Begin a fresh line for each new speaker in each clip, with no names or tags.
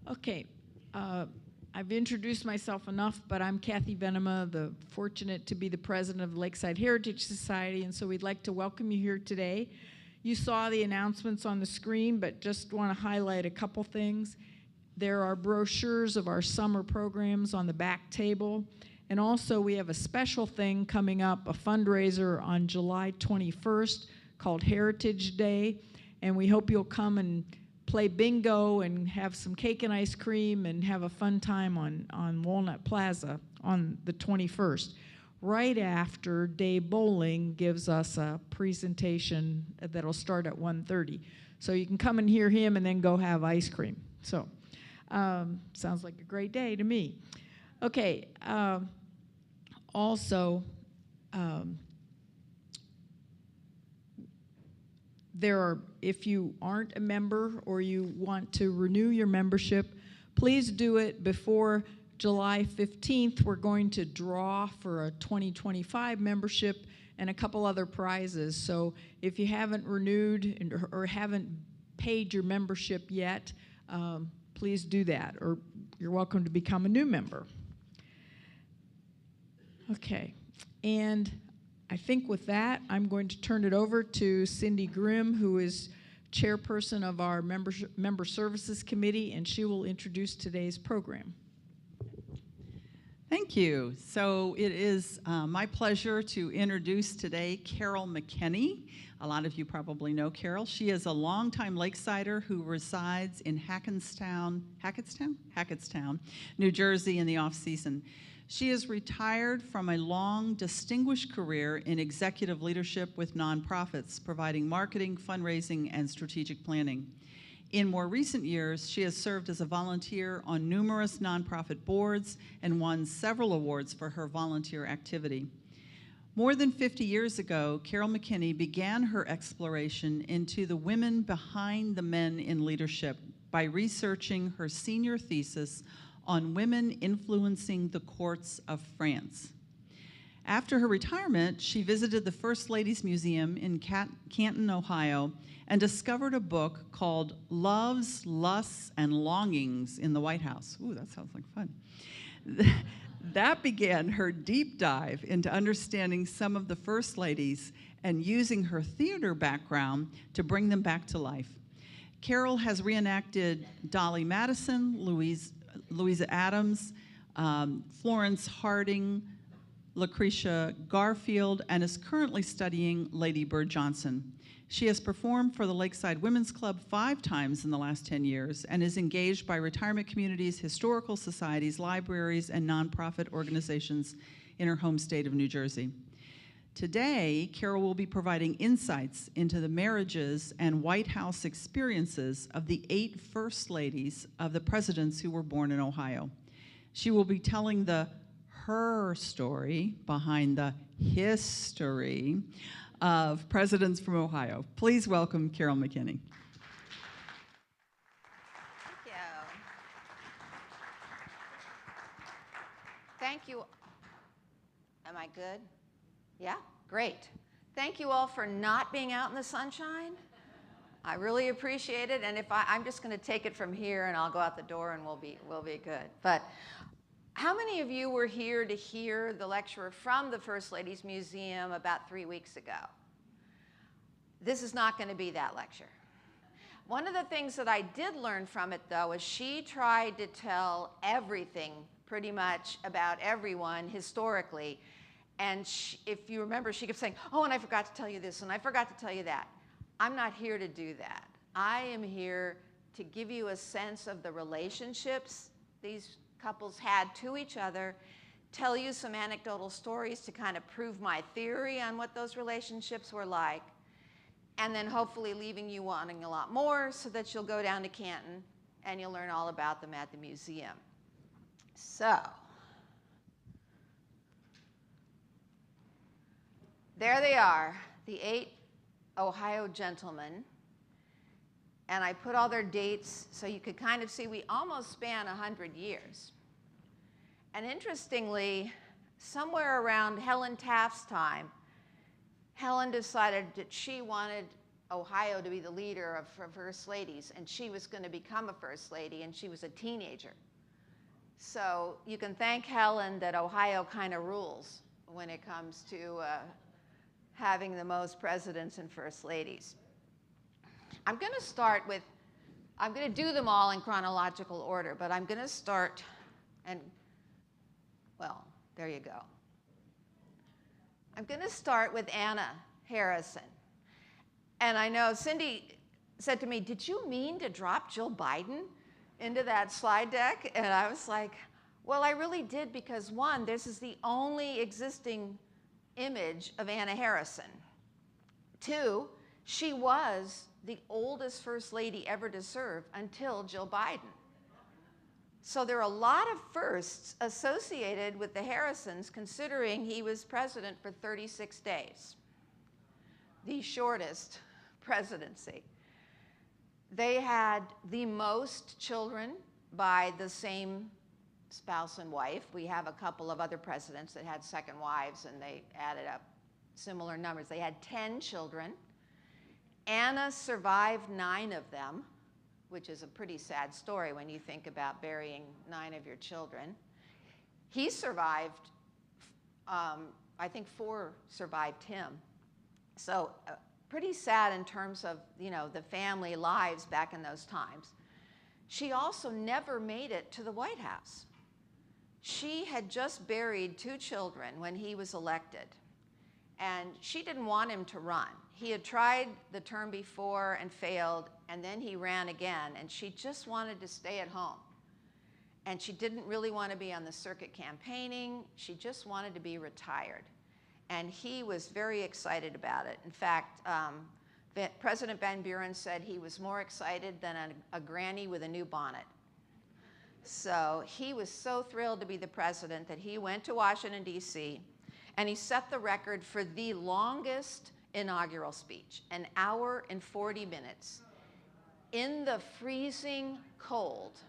Okay, I've introduced myself enough, but I'm Kathy Venema, fortunate to be the president of the Lakeside Heritage Society, and so we'd like to welcome you here today. You saw the announcements on the screen, but just want to highlight a couple things. There are brochures of our summer programs on the back table, and also we have a special thing coming up, a fundraiser on July 21st called Heritage Day, and we hope you'll come and play bingo and have some cake and ice cream and have a fun time on Walnut Plaza on the 21st. Right after Dave Bowling gives us a presentation that'll start at 1:30. So you can come and hear him and then go have ice cream. So sounds like a great day to me. Okay, also, if you aren't a member or you want to renew your membership, please do it before July 15th. We're going to draw for a 2025 membership and a couple other prizes. So if you haven't renewed or haven't paid your membership yet, please do that, or you're welcome to become a new member. Okay, and I think with that, I'm going to turn it over to Cindy Grimm, who is chairperson of our Member Services Committee, and she will introduce today's program.
Thank you. So it is my pleasure to introduce today Carol McKinney. A lot of you probably know Carol. She is a longtime Lakesider who resides in Hackettstown, New Jersey in the off-season. She is retired from a long, distinguished career in executive leadership with nonprofits, providing marketing, fundraising, and strategic planning. In more recent years, she has served as a volunteer on numerous nonprofit boards and won several awards for her volunteer activity. More than 50 years ago, Carol McKinney began her exploration into the women behind the men in leadership by researching her senior thesis on women influencing the courts of France. After her retirement, she visited the First Ladies Museum in Canton, Ohio, and discovered a book called Loves, Lusts, and Longings in the White House. Ooh, that sounds like fun. That began her deep dive into understanding some of the First Ladies and using her theater background to bring them back to life. Carol has reenacted Dolly Madison, Louisa Adams, Florence Harding, Lucretia Garfield, and is currently studying Lady Bird Johnson. She has performed for the Lakeside Women's Club 5 times in the last 10 years and is engaged by retirement communities, historical societies, libraries, and nonprofit organizations in her home state of New Jersey. Today, Carol will be providing insights into the marriages and White House experiences of the 8 First Ladies of the presidents who were born in Ohio. She will be telling her story behind the history of presidents from Ohio. Please welcome Carol McKinney.
Thank you. Thank you. Am I good? Yeah, great. Thank you all for not being out in the sunshine. I really appreciate it, and I'm just going to take it from here, and I'll go out the door, and we'll be good. But how many of you were here to hear the lecture from the First Ladies Museum about 3 weeks ago? This is not going to be that lecture. One of the things that I did learn from it, though, is she tried to tell everything pretty much about everyone historically. And if you remember, she kept saying, oh, and I forgot to tell you this, and I forgot to tell you that. I'm not here to do that. I am here to give you a sense of the relationships these couples had to each other, tell you some anecdotal stories to kind of prove my theory on what those relationships were like, and then hopefully leaving you wanting a lot more so that you'll go down to Canton and you'll learn all about them at the museum. So, there they are, the 8 Ohio gentlemen, and I put all their dates so you could kind of see we almost span 100 years. And interestingly, somewhere around Helen Taft's time, Helen decided that she wanted Ohio to be the leader of First Ladies, and she was going to become a First Lady, and she was a teenager. So you can thank Helen that Ohio kind of rules when it comes to having the most presidents and First Ladies. I'm going to do them all in chronological order, but I'm going to start, and well, there you go. I'm going to start with Anna Harrison. And I know Cindy said to me, did you mean to drop Jill Biden into that slide deck? And I was like, well, I really did, because one, this is the only existing image of Anna Harrison. Two, she was the oldest First Lady ever to serve until Jill Biden. So there are a lot of firsts associated with the Harrisons, considering he was president for 36 days, the shortest presidency. They had the most children by the same spouse and wife. We have a couple of other presidents that had second wives, and they added up similar numbers. They had 10 children. Anna survived 9 of them, which is a pretty sad story when you think about burying 9 of your children. He survived, I think 4 survived him. So pretty sad in terms of, you know, the family lives back in those times. She also never made it to the White House. She had just buried 2 children when he was elected, and she didn't want him to run. He had tried the term before and failed, and then he ran again, and she just wanted to stay at home. And she didn't really want to be on the circuit campaigning. She just wanted to be retired. And he was very excited about it. In fact, President Van Buren said he was more excited than a granny with a new bonnet. So he was so thrilled to be the president that he went to Washington, D.C., and he set the record for the longest inaugural speech, 1 hour and 40 minutes, in the freezing cold.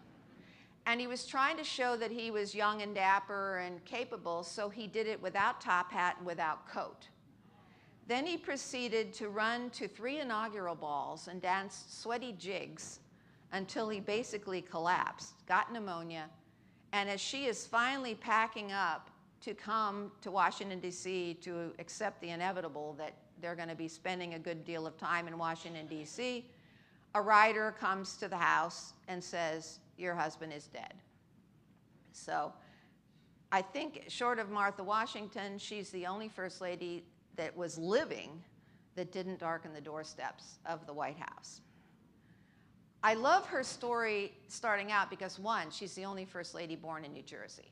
And he was trying to show that he was young and dapper and capable, so he did it without top hat and without coat. Then he proceeded to run to 3 inaugural balls and dance sweaty jigs until he basically collapsed, got pneumonia, and as she is finally packing up to come to Washington, D.C. to accept the inevitable that they're going to be spending a good deal of time in Washington, D.C., a rider comes to the house and says, your husband is dead. So I think, short of Martha Washington, she's the only First Lady that was living that didn't darken the doorsteps of the White House. I love her story starting out because, one, she's the only First Lady born in New Jersey.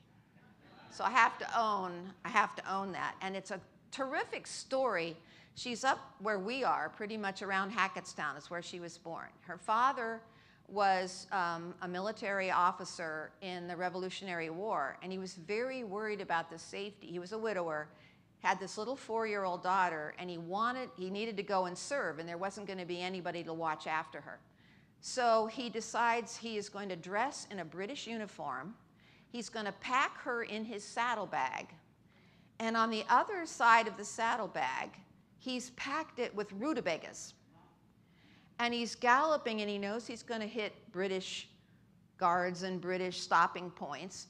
So I have to own that. And it's a terrific story. She's up where we are, pretty much around Hackettstown is where she was born. Her father was a military officer in the Revolutionary War, and he was very worried about the safety. He was a widower, had this little 4-year-old daughter, and he needed to go and serve, and there wasn't going to be anybody to watch after her. So he decides he is going to dress in a British uniform. He's going to pack her in his saddlebag, and on the other side of the saddlebag, he's packed it with rutabagas. And he's galloping, and he knows he's going to hit British guards and British stopping points.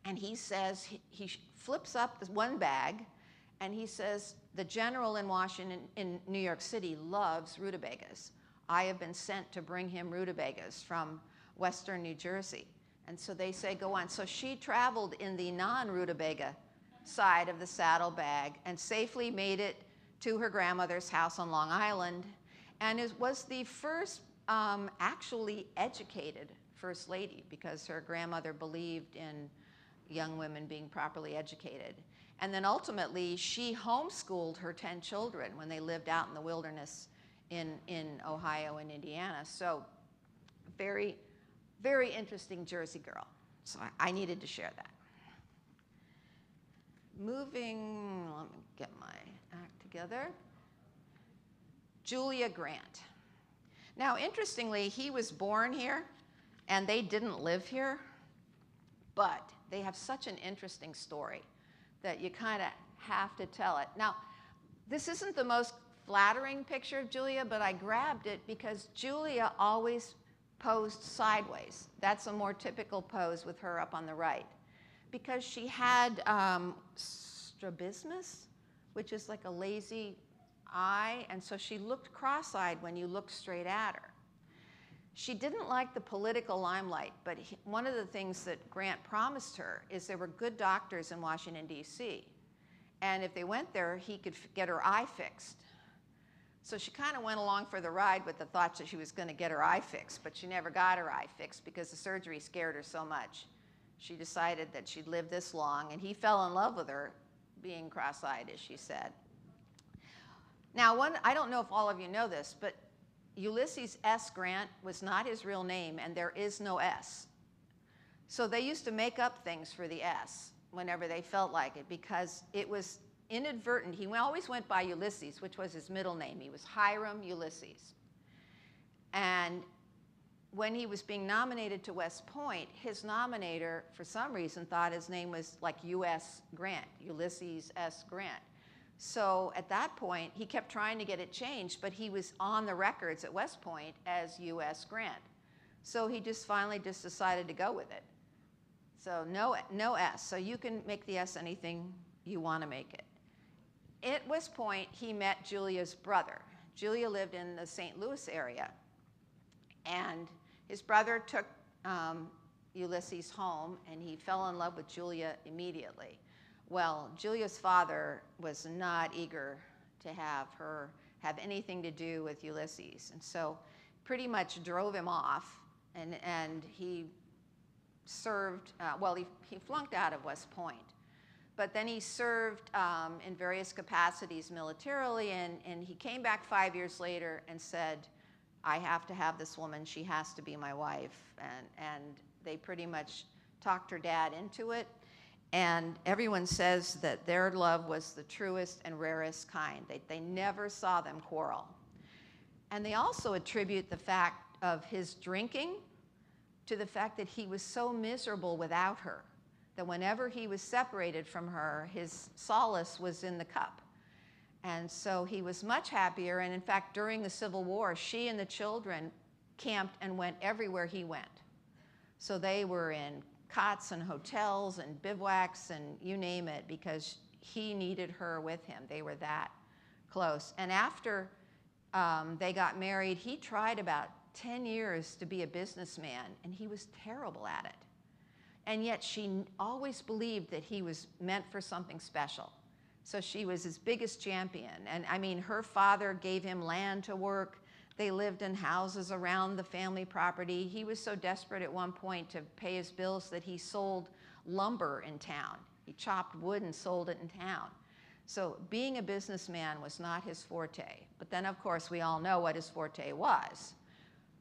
And he says, he flips up this one bag, and he says, the general in Washington, in New York City, loves rutabagas. I have been sent to bring him rutabagas from Western New Jersey. And so they say, go on. So she traveled in the non-rutabaga side of the saddlebag and safely made it to her grandmother's house on Long Island, and it was the first actually educated First Lady, because her grandmother believed in young women being properly educated. And then ultimately, she homeschooled her 10 children when they lived out in the wilderness in Ohio and Indiana. So very, very interesting Jersey girl. So I needed to share that. Moving, let me get my act together. Julia Grant. Now, interestingly, he was born here, and they didn't live here, but they have such an interesting story that you kind of have to tell it. Now, this isn't the most flattering picture of Julia, but I grabbed it because Julia always posed sideways. That's a more typical pose with her up on the right. Because she had strabismus, which is like a lazy eye, and so she looked cross-eyed when you looked straight at her. She didn't like the political limelight, but one of the things that Grant promised her is there were good doctors in Washington, D.C., and if they went there, he could get her eye fixed. So she kind of went along for the ride with the thought that she was going to get her eye fixed, but she never got her eye fixed because the surgery scared her so much. She decided that she'd live this long, and he fell in love with her, being cross-eyed, as she said. Now, I don't know if all of you know this, but Ulysses S. Grant was not his real name, and there is no S. So they used to make up things for the S whenever they felt like it, because it was inadvertent. He always went by Ulysses, which was his middle name. He was Hiram Ulysses. And when he was being nominated to West Point, his nominator, for some reason, thought his name was like U.S. Grant, Ulysses S. Grant. So at that point, he kept trying to get it changed, but he was on the records at West Point as U.S. Grant. So he just finally decided to go with it. So no S. So you can make the S anything you want to make it. At West Point, he met Julia's brother. Julia lived in the St. Louis area, and his brother took Ulysses home, and he fell in love with Julia immediately. Well, Julia's father was not eager to have her have anything to do with Ulysses, and so pretty much drove him off, and he served, he flunked out of West Point. But then he served in various capacities militarily, and he came back 5 years later and said, I have to have this woman, she has to be my wife. And they pretty much talked her dad into it. And everyone says that their love was the truest and rarest kind. They never saw them quarrel. And they also attribute the fact of his drinking to the fact that he was so miserable without her, that whenever he was separated from her, his solace was in the cup. And so he was much happier, and in fact, during the Civil War, she and the children camped and went everywhere he went. So they were in cots and hotels and bivouacs and you name it, because he needed her with him. They were that close. And after they got married, he tried about 10 years to be a businessman, and he was terrible at it. And yet she always believed that he was meant for something special. So she was his biggest champion. And I mean, her father gave him land to work. They lived in houses around the family property. He was so desperate at one point to pay his bills that he sold lumber in town. He chopped wood and sold it in town. So being a businessman was not his forte. But then, of course, we all know what his forte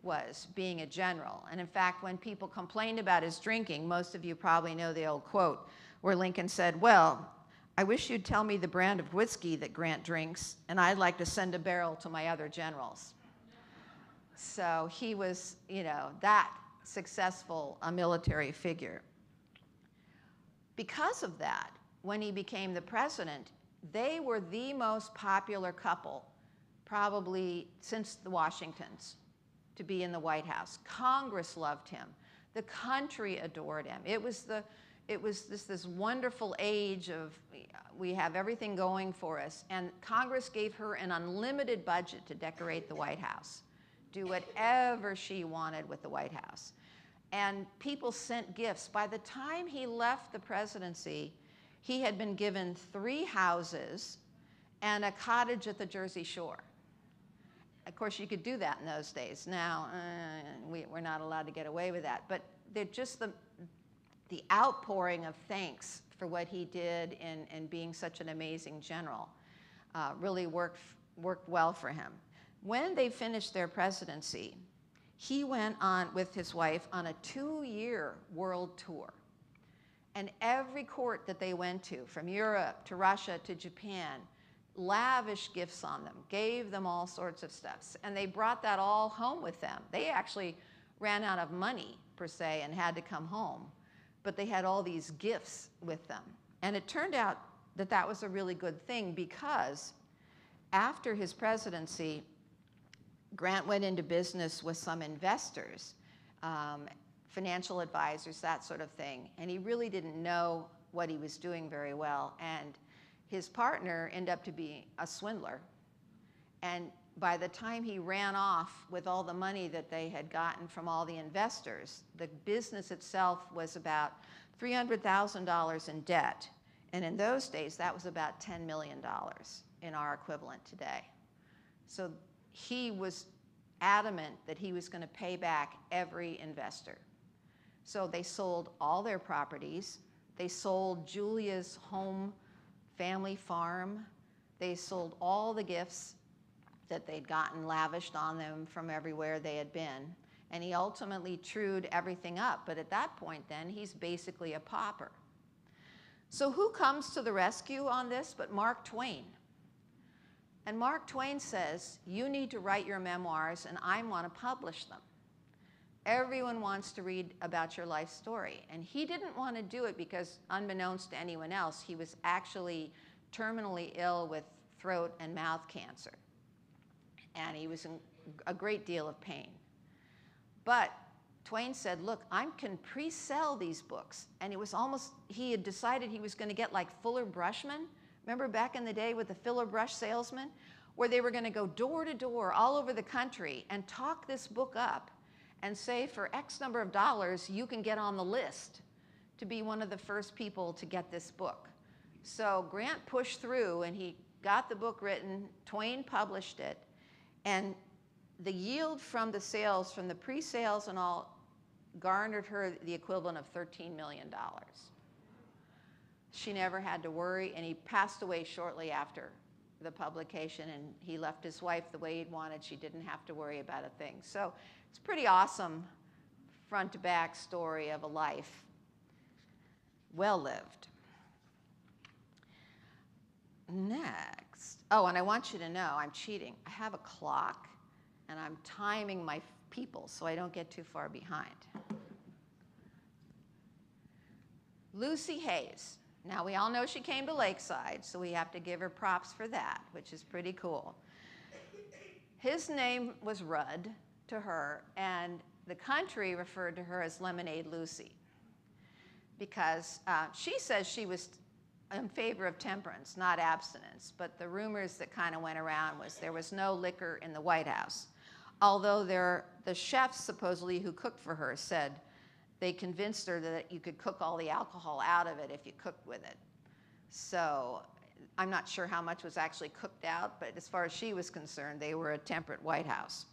was being a general. And in fact, when people complained about his drinking, most of you probably know the old quote where Lincoln said, well, I wish you'd tell me the brand of whiskey that Grant drinks, and I'd like to send a barrel to my other generals. So he was, that successful a military figure. Because of that, when he became the president, they were the most popular couple probably since the Washingtons to be in the White House. Congress loved him. The country adored him. It was this wonderful age of, we have everything going for us, and Congress gave her an unlimited budget to decorate the White House, do whatever she wanted with the White House. And people sent gifts. By the time he left the presidency, he had been given 3 houses and a cottage at the Jersey Shore. Of course, you could do that in those days. Now, we're not allowed to get away with that. But they're just the outpouring of thanks for what he did in being such an amazing general really worked well for him. When they finished their presidency, he went on with his wife on a 2-year world tour. And every court that they went to, from Europe to Russia to Japan, lavish gifts on them, gave them all sorts of stuff. And they brought that all home with them. They actually ran out of money, per se, and had to come home. But they had all these gifts with them. And it turned out that that was a really good thing, because after his presidency, Grant went into business with some investors, financial advisors, that sort of thing, and he really didn't know what he was doing very well. And his partner ended up to be a swindler. And by the time he ran off with all the money that they had gotten from all the investors, the business itself was about $300,000 in debt. And in those days, that was about $10 million in our equivalent today. So he was adamant that he was going to pay back every investor. So they sold all their properties. They sold Julia's home family farm. They sold all the gifts that they'd gotten lavished on them from everywhere they had been. And he ultimately trued everything up. But at that point then, he's basically a pauper. So who comes to the rescue on this but Mark Twain? And Mark Twain says, you need to write your memoirs and I want to publish them. Everyone wants to read about your life story. And he didn't want to do it because, unbeknownst to anyone else, he was actually terminally ill with throat and mouth cancer. And he was in a great deal of pain. But Twain said, look, I can pre-sell these books. And it was almost, he had decided he was going to get like Fuller Brushman. Remember back in the day with the filler brush salesman? Where they were going to go door to door all over the country and talk this book up and say for X number of dollars, you can get on the list to be one of the first people to get this book. So Grant pushed through and he got the book written. Twain published it. And the yield from the sales, from the pre-sales and all, garnered her the equivalent of $13 million. She never had to worry, and he passed away shortly after the publication, and he left his wife the way he'd wanted. She didn't have to worry about a thing. So it's a pretty awesome front to back story of a life well lived. Next. Oh, and I want you to know, I'm cheating. I have a clock, and I'm timing my people so I don't get too far behind. Lucy Hayes. Now, we all know she came to Lakeside, so we have to give her props for that, which is pretty cool. His name was Rudd to her, and the country referred to her as Lemonade Lucy because she says she was in favor of temperance, not abstinence, but the rumors that kind of went around was there was no liquor in the White House. Although the chefs supposedly who cooked for her said they convinced her that you could cook all the alcohol out of it if you cooked with it. So I'm not sure how much was actually cooked out, but as far as she was concerned, they were a temperate White House.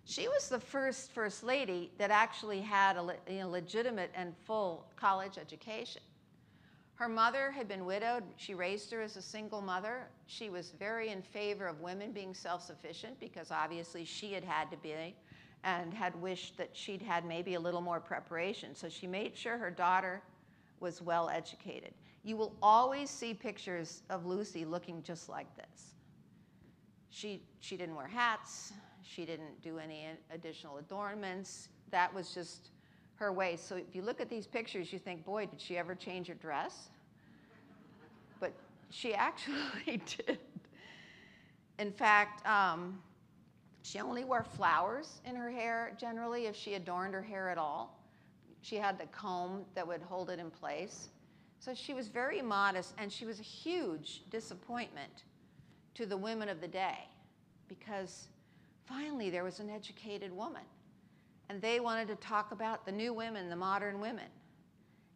She was the first lady that actually had a legitimate and full college education. Her mother had been widowed. She raised her as a single mother. She was very in favor of women being self-sufficient because obviously she had to be and had wished that she'd had maybe a little more preparation. So she made sure her daughter was well educated. You will always see pictures of Lucy looking just like this. She didn't wear hats. She didn't do any additional adornments. That was just her way. So if you look at these pictures, you think, boy, did she ever change her dress? But she actually did. In fact, she only wore flowers in her hair, generally, if she adorned her hair at all. She had the comb that would hold it in place. So she was very modest, and she was a huge disappointment to the women of the day because finally there was an educated woman. And they wanted to talk about the new women, the modern women.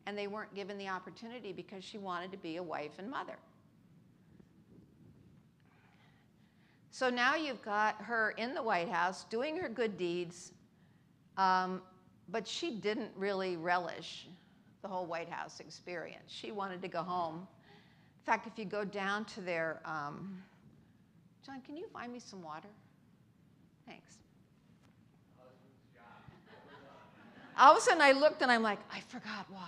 And they weren't given the opportunity because she wanted to be a wife and mother. So now you've got her in the White House doing her good deeds, but she didn't really relish the whole White House experience. She wanted to go home. In fact, if you go down to their, John, can you find me some water? Thanks. All of a sudden I looked and I'm like, I forgot water.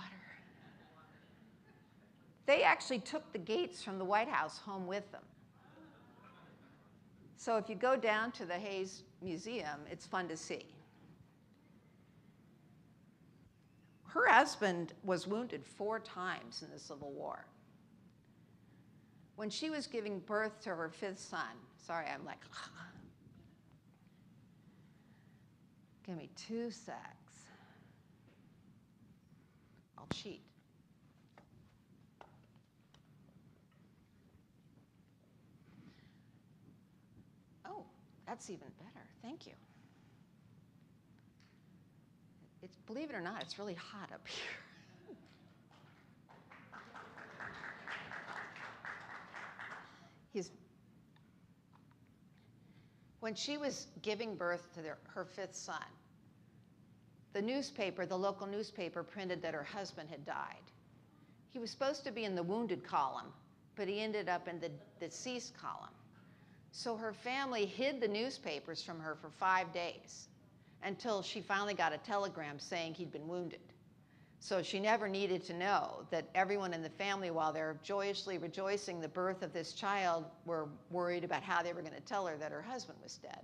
They actually took the gates from the White House home with them. So if you go down to the Hayes Museum, it's fun to see. Her husband was wounded 4 times in the Civil War. when she was giving birth to her 5th son, sorry, I'm like, give me 2 secs. I'll cheat. Oh, that's even better. Thank you. It's, believe it or not, it's really hot up here. When she was giving birth to her 5th son, the newspaper, the local newspaper, printed that her husband had died. He was supposed to be in the wounded column, but he ended up in the deceased column. So her family hid the newspapers from her for 5 days until she finally got a telegram saying he'd been wounded. So she never needed to know that everyone in the family, while they're joyously rejoicing the birth of this child, were worried about how they were going to tell her that her husband was dead.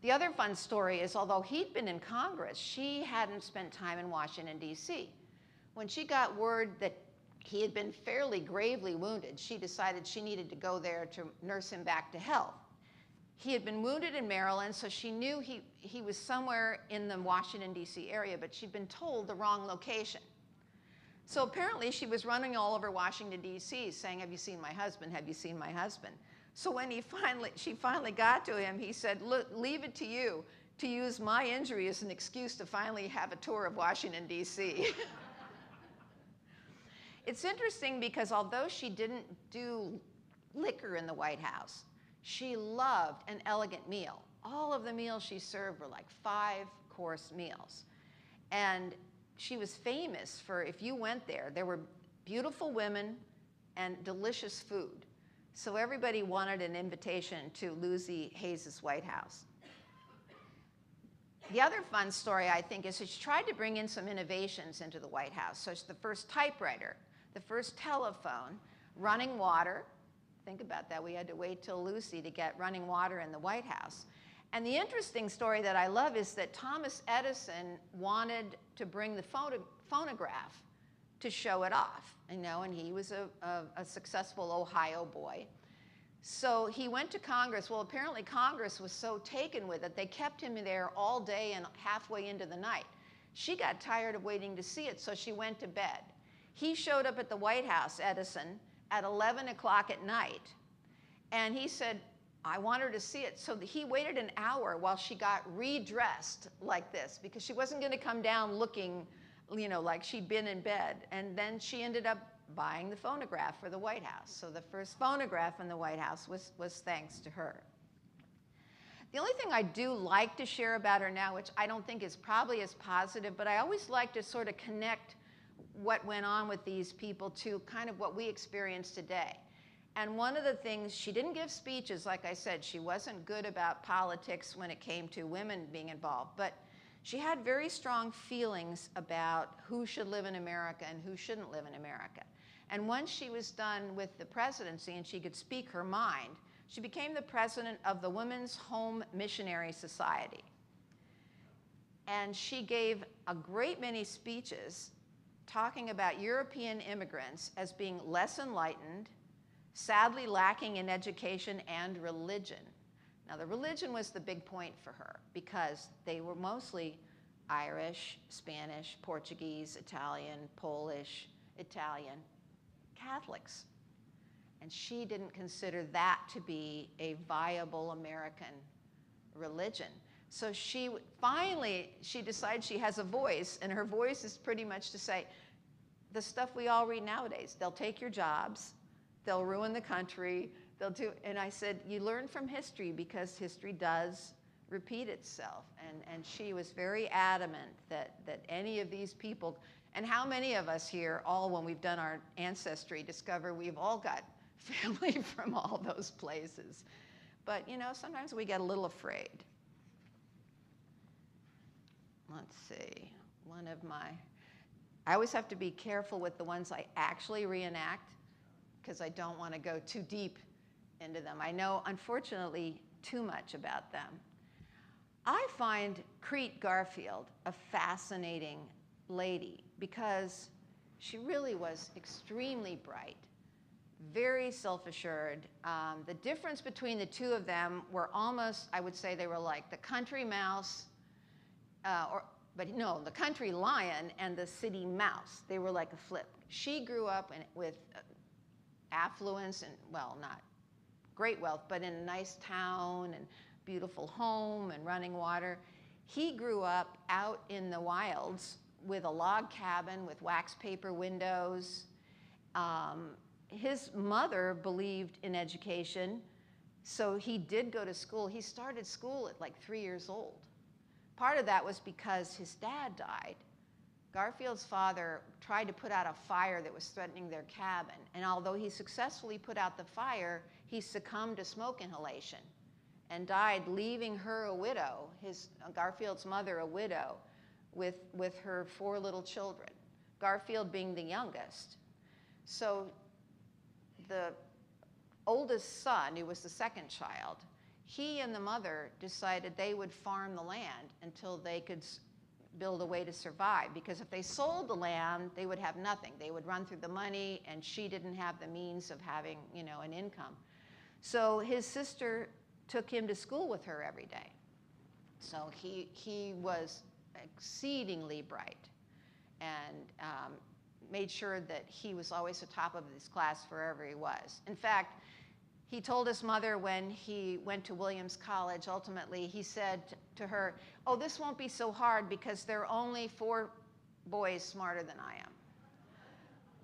The other fun story is, although he'd been in Congress, she hadn't spent time in Washington, D.C. When she got word that he had been fairly gravely wounded, she decided she needed to go there to nurse him back to health. He had been wounded in Maryland, so she knew he was somewhere in the Washington, D.C. area, but she'd been told the wrong location. So apparently she was running all over Washington, D.C. saying, "Have you seen my husband? Have you seen my husband?" So when she finally got to him, he said, "Look, leave it to you to use my injury as an excuse to finally have a tour of Washington, D.C." It's interesting because although she didn't do liquor in the White House, she loved an elegant meal. All of the meals she served were like 5-course meals. And she was famous for, if you went there, there were beautiful women and delicious food. So everybody wanted an invitation to Lucy Hayes' White House. The other fun story, I think, is that she tried to bring in some innovations into the White House. So it's the first typewriter, the first telephone, running water. Think about that. We had to wait till Lucy to get running water in the White House. And the interesting story that I love is that Thomas Edison wanted to bring the phonograph to show it off, and he was a successful Ohio boy. So he went to Congress. Well, apparently Congress was so taken with it, they kept him there all day and halfway into the night. She got tired of waiting to see it, so she went to bed. He showed up at the White House, Edison, at 11 o'clock at night, and he said, "I want her to see it." So he waited an hour while she got redressed like this, because she wasn't going to come down looking, like she'd been in bed. And then she ended up buying the phonograph for the White House. So the first phonograph in the White House was thanks to her. The only thing I do like to share about her now, which I don't think is probably as positive, but I always like to sort of connect what went on with these people to kind of what we experience today. And one of the things, she didn't give speeches, like I said. She wasn't good about politics when it came to women being involved, but she had very strong feelings about who should live in America and who shouldn't live in America. And once she was done with the presidency and she could speak her mind, she became the president of the Women's Home Missionary Society. And she gave a great many speeches talking about European immigrants as being less enlightened, sadly lacking in education and religion. Now, the religion was the big point for her because they were mostly Irish, Spanish, Portuguese, Italian, Polish, Italian Catholics. And she didn't consider that to be a viable American religion. So she decided she has a voice, and her voice is pretty much to say the stuff we all read nowadays. They'll take your jobs, they'll ruin the country, and I said, you learn from history because history does repeat itself. And she was very adamant that any of these people, and how many of us here, all when we've done our ancestry, discover we've all got family from all those places. But sometimes we get a little afraid. Let's see, I always have to be careful with the ones I actually reenact because I don't want to go too deep into them. I know, unfortunately, too much about them. I find Crete Garfield a fascinating lady because she really was extremely bright, very self-assured. The difference between the two of them were almost, I would say they were like the country mouse, the country lion and the city mouse. They were like a flip. She grew up with affluence and, well, not great wealth, but in a nice town and beautiful home and running water. He grew up out in the wilds with a log cabin with wax paper windows. His mother believed in education, so he did go to school. He started school at like 3 years old. Part of that was because his dad died. Garfield's father tried to put out a fire that was threatening their cabin, and although he successfully put out the fire, he succumbed to smoke inhalation and died, leaving her a widow, Garfield's mother a widow, with her 4 little children, Garfield being the youngest. So the oldest son, who was the second child, he and the mother decided they would farm the land until they could build a way to survive, because if they sold the land, they would have nothing. They would run through the money, and she didn't have the means of having, an income. So his sister took him to school with her every day. So he was exceedingly bright and made sure that he was always the top of his class wherever he was. In fact, he told his mother when he went to Williams College, ultimately, he said to her, "Oh, this won't be so hard because there are only 4 boys smarter than I am.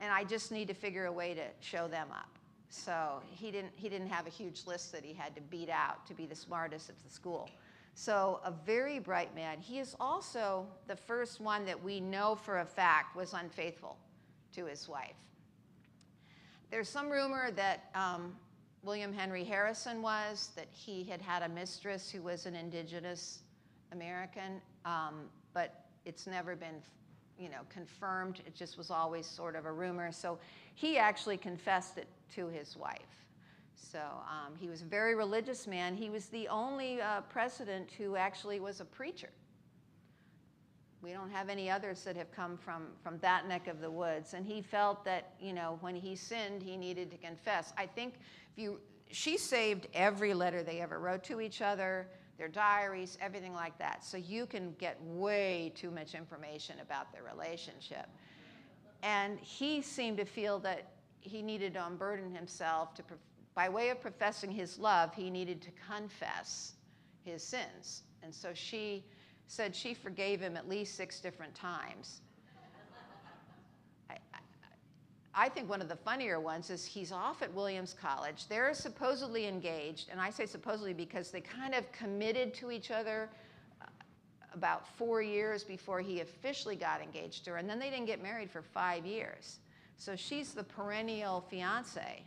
And I just need to figure a way to show them up." So he didn't have a huge list that he had to beat out to be the smartest at the school. So a very bright man. He is also the first one that we know for a fact was unfaithful to his wife. There's some rumor that William Henry Harrison was, that he had a mistress who was an indigenous American, but it's never been confirmed. It just was always sort of a rumor. So he actually confessed it to his wife. So he was a very religious man. He was the only president who actually was a preacher. We don't have any others that have come from that neck of the woods. And he felt that, when he sinned, he needed to confess. I think she saved every letter they ever wrote to each other, their diaries, everything like that. So you can get way too much information about their relationship. And he seemed to feel that he needed to unburden himself by way of professing his love, he needed to confess his sins. And so she said she forgave him at least 6 different times. I think one of the funnier ones is he's off at Williams College. They're supposedly engaged, and I say supposedly because they kind of committed to each other about 4 years before he officially got engaged to her, and then they didn't get married for 5 years. So she's the perennial fiance.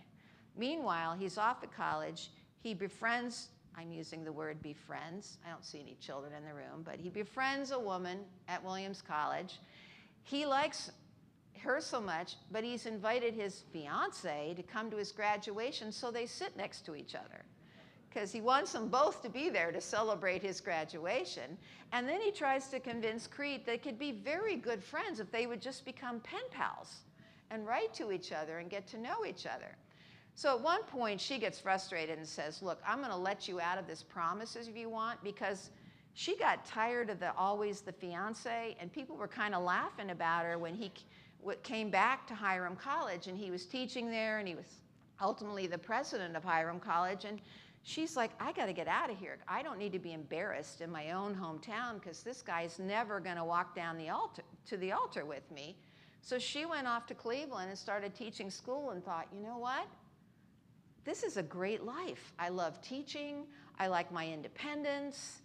Meanwhile, he's off at college. He befriends, I'm using the word befriends. I don't see any children in the room, but he befriends a woman at Williams College. He likes her so much, but he's invited his fiance to come to his graduation, so they sit next to each other because he wants them both to be there to celebrate his graduation. And then he tries to convince Crete they could be very good friends if they would just become pen pals and write to each other and get to know each other. So at one point, she gets frustrated and says, "Look, I'm going to let you out of this promises if you want," because she got tired of always the fiance, and people were kind of laughing about her when he came back to Hiram College, and he was teaching there, and he was ultimately the president of Hiram College. And she's like, "I got to get out of here. I don't need to be embarrassed in my own hometown because this guy's never going to walk down to the altar with me." So she went off to Cleveland and started teaching school and thought, you know what? This is a great life. I love teaching. I like my independence.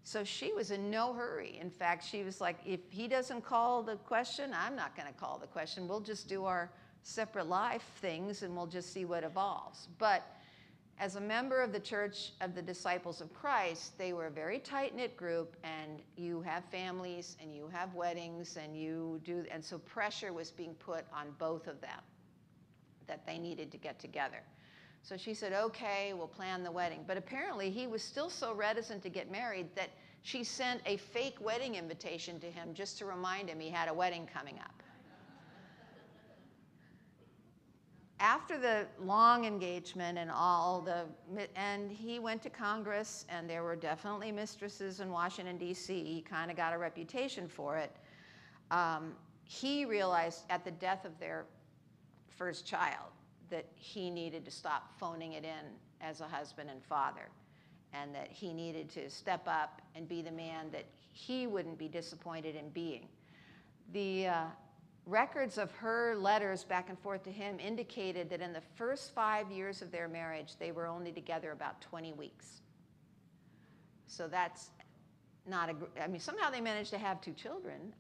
So she was in no hurry. In fact, she was like, if he doesn't call the question, I'm not going to call the question. We'll just do our separate life things and we'll just see what evolves. But as a member of the Church of the Disciples of Christ, they were a very tight-knit group, and you have families and you have weddings and so pressure was being put on both of them that they needed to get together. So she said, "Okay, we'll plan the wedding." But apparently he was still so reticent to get married that she sent a fake wedding invitation to him just to remind him he had a wedding coming up. after the long engagement and and he went to Congress, and there were definitely mistresses in Washington, D.C. He kind of got a reputation for it. He realized at the death of their first child that he needed to stop phoning it in as a husband and father, and that he needed to step up and be the man that he wouldn't be disappointed in being. The records of her letters back and forth to him indicated that in the first 5 years of their marriage, they were only together about 20 weeks. So that's not I mean, somehow they managed to have 2 children,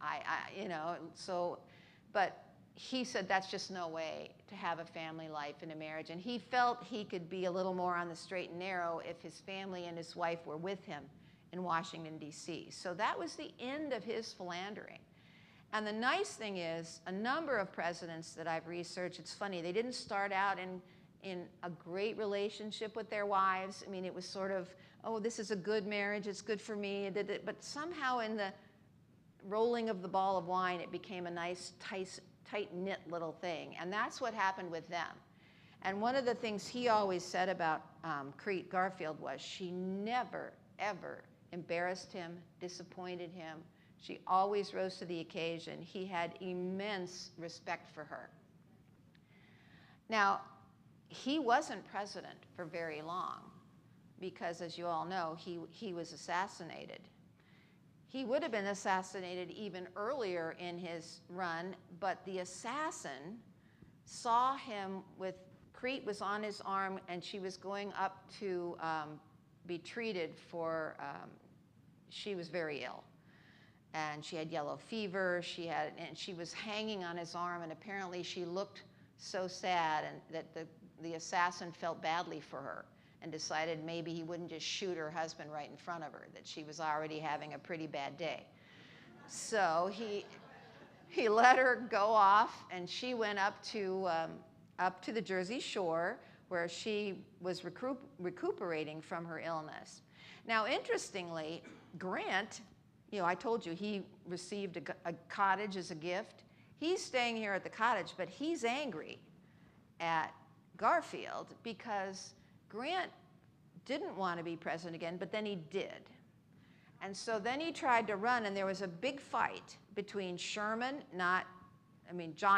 but he said that's just no way to have a family life in a marriage. And he felt he could be a little more on the straight and narrow if his family and his wife were with him in Washington, D.C. So that was the end of his philandering. And the nice thing is, a number of presidents that I've researched, it's funny, they didn't start out in a great relationship with their wives. I mean, it was sort of, oh, this is a good marriage, it's good for me, but somehow in the rolling of the ball of wine, it became a nice, tight-knit little thing. And that's what happened with them. And one of the things he always said about Crete Garfield was she never, ever embarrassed him, disappointed him. She always rose to the occasion. He had immense respect for her. Now, he wasn't president for very long because, as you all know, he was assassinated. He would have been assassinated even earlier in his run, but the assassin saw him with, Crete was on his arm, and she was going up to be treated for, she was very ill. And she had yellow fever, and she was hanging on his arm, and apparently she looked so sad, and that the assassin felt badly for her and decided maybe he wouldn't just shoot her husband right in front of her, that she was already having a pretty bad day. So he let her go off, and she went up to the Jersey Shore, where she was recuperating from her illness. Now, interestingly, Grant, I told you he received a cottage as a gift. He's staying here at the cottage, but he's angry at Garfield because Grant didn't want to be president again, but then he did. And so then he tried to run, and there was a big fight between John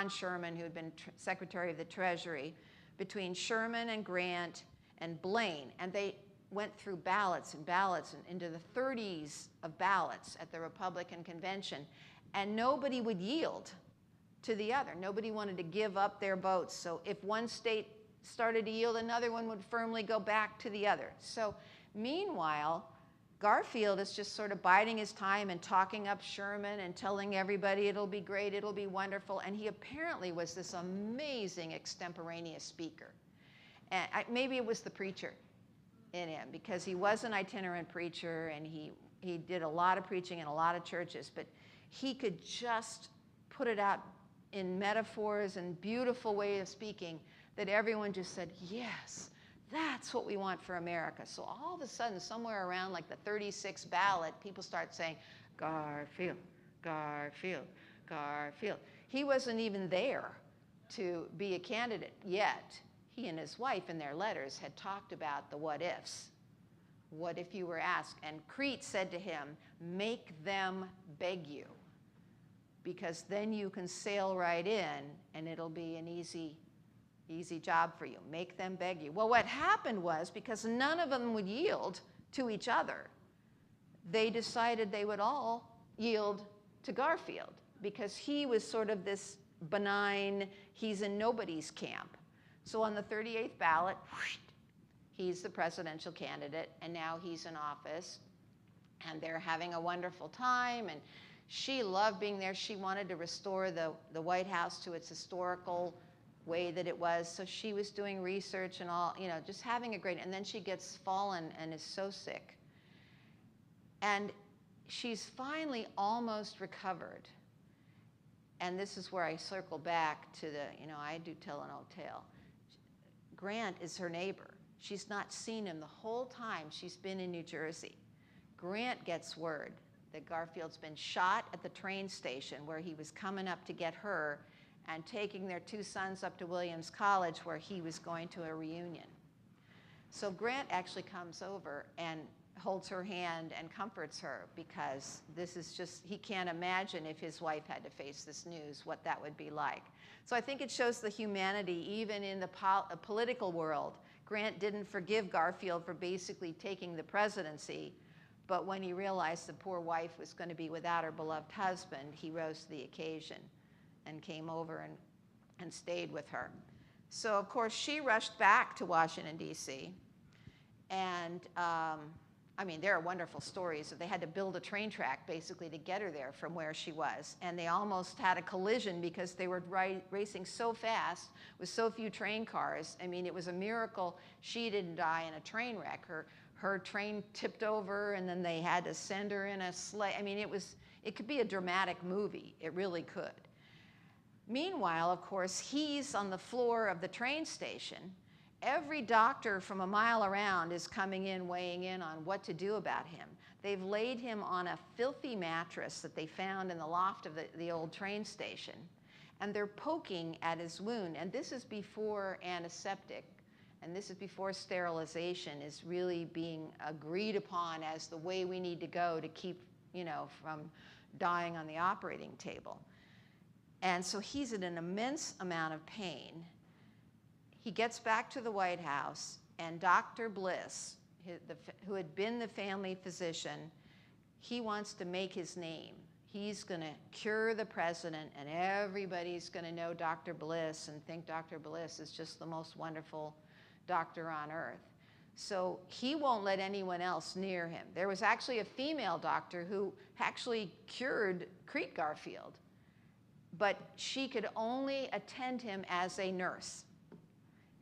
Sherman, who had been Secretary of the Treasury, between Sherman and Grant and Blaine, and they went through ballots and ballots and into the 30s of ballots at the Republican convention, and nobody would yield to the other. Nobody wanted to give up their votes. So if one state started to yield, another one would firmly go back to the other. So meanwhile, Garfield is just sort of biding his time and talking up Sherman and telling everybody it'll be great, it'll be wonderful, and he apparently was this amazing extemporaneous speaker. And maybe it was the preacher in him, because he was an itinerant preacher, and he did a lot of preaching in a lot of churches, but he could just put it out in metaphors and beautiful way of speaking that everyone just said, yes, that's what we want for America. So all of a sudden, somewhere around like the 36th ballot, people start saying, Garfield, Garfield, Garfield. He wasn't even there to be a candidate yet. He and his wife in their letters had talked about the what ifs. What if you were asked? And Crete said to him, make them beg you, because then you can sail right in and it'll be an easy job for you. Make them beg you. Well, what happened was, because none of them would yield to each other, they decided they would all yield to Garfield, because he was sort of this benign, he's in nobody's camp. So on the 38th ballot, he's the presidential candidate, and now he's in office, and they're having a wonderful time, and she loved being there. She wanted to restore the White House to its historical way that it was, so she was doing research and all, just having a great, and then she gets fallen and is so sick. And she's finally almost recovered. And this is where I circle back to I do tell an old tale. Grant is her neighbor. She's not seen him the whole time she's been in New Jersey. Grant gets word that Garfield's been shot at the train station where he was coming up to get her, and taking their 2 sons up to Williams College where he was going to a reunion. So Grant actually comes over and holds her hand and comforts her, because this is just, he can't imagine if his wife had to face this news, what that would be like. So I think it shows the humanity even in the political world. Grant didn't forgive Garfield for basically taking the presidency, but when he realized the poor wife was going to be without her beloved husband, he rose to the occasion and came over and stayed with her. So of course she rushed back to Washington, D.C., and I mean, there are wonderful stories. They had to build a train track basically to get her there from where she was. And they almost had a collision because they were racing so fast with so few train cars. I mean, it was a miracle she didn't die in a train wreck. Her train tipped over, and then they had to send her in a sleigh. I mean, it could be a dramatic movie. It really could. Meanwhile, of course, he's on the floor of the train station. Every doctor from a mile around is coming in, weighing in on what to do about him. They've laid him on a filthy mattress that they found in the loft of the old train station, and they're poking at his wound. And this is before antiseptic, and this is before sterilization is really being agreed upon as the way we need to go to keep, from dying on the operating table. And so he's in an immense amount of pain. He gets back to the White House, and Dr. Bliss, who had been the family physician, he wants to make his name. He's going to cure the president, and everybody's going to know Dr. Bliss and think Dr. Bliss is just the most wonderful doctor on earth. So he won't let anyone else near him. There was actually a female doctor who actually cured Crete Garfield, but she could only attend him as a nurse.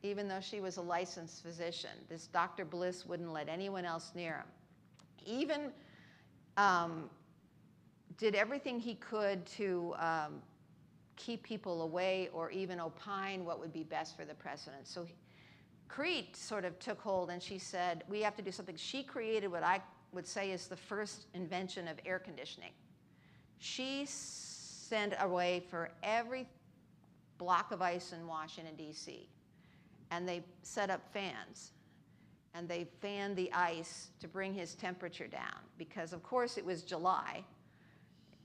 Even though she was a licensed physician, this Dr. Bliss wouldn't let anyone else near him. He even did everything he could to keep people away or even opine what would be best for the president. So Crete sort of took hold, and she said, we have to do something. She created what I would say is the first invention of air conditioning. She sent away for every block of ice in Washington, D.C., and they set up fans, and they fanned the ice to bring his temperature down, because of course it was July,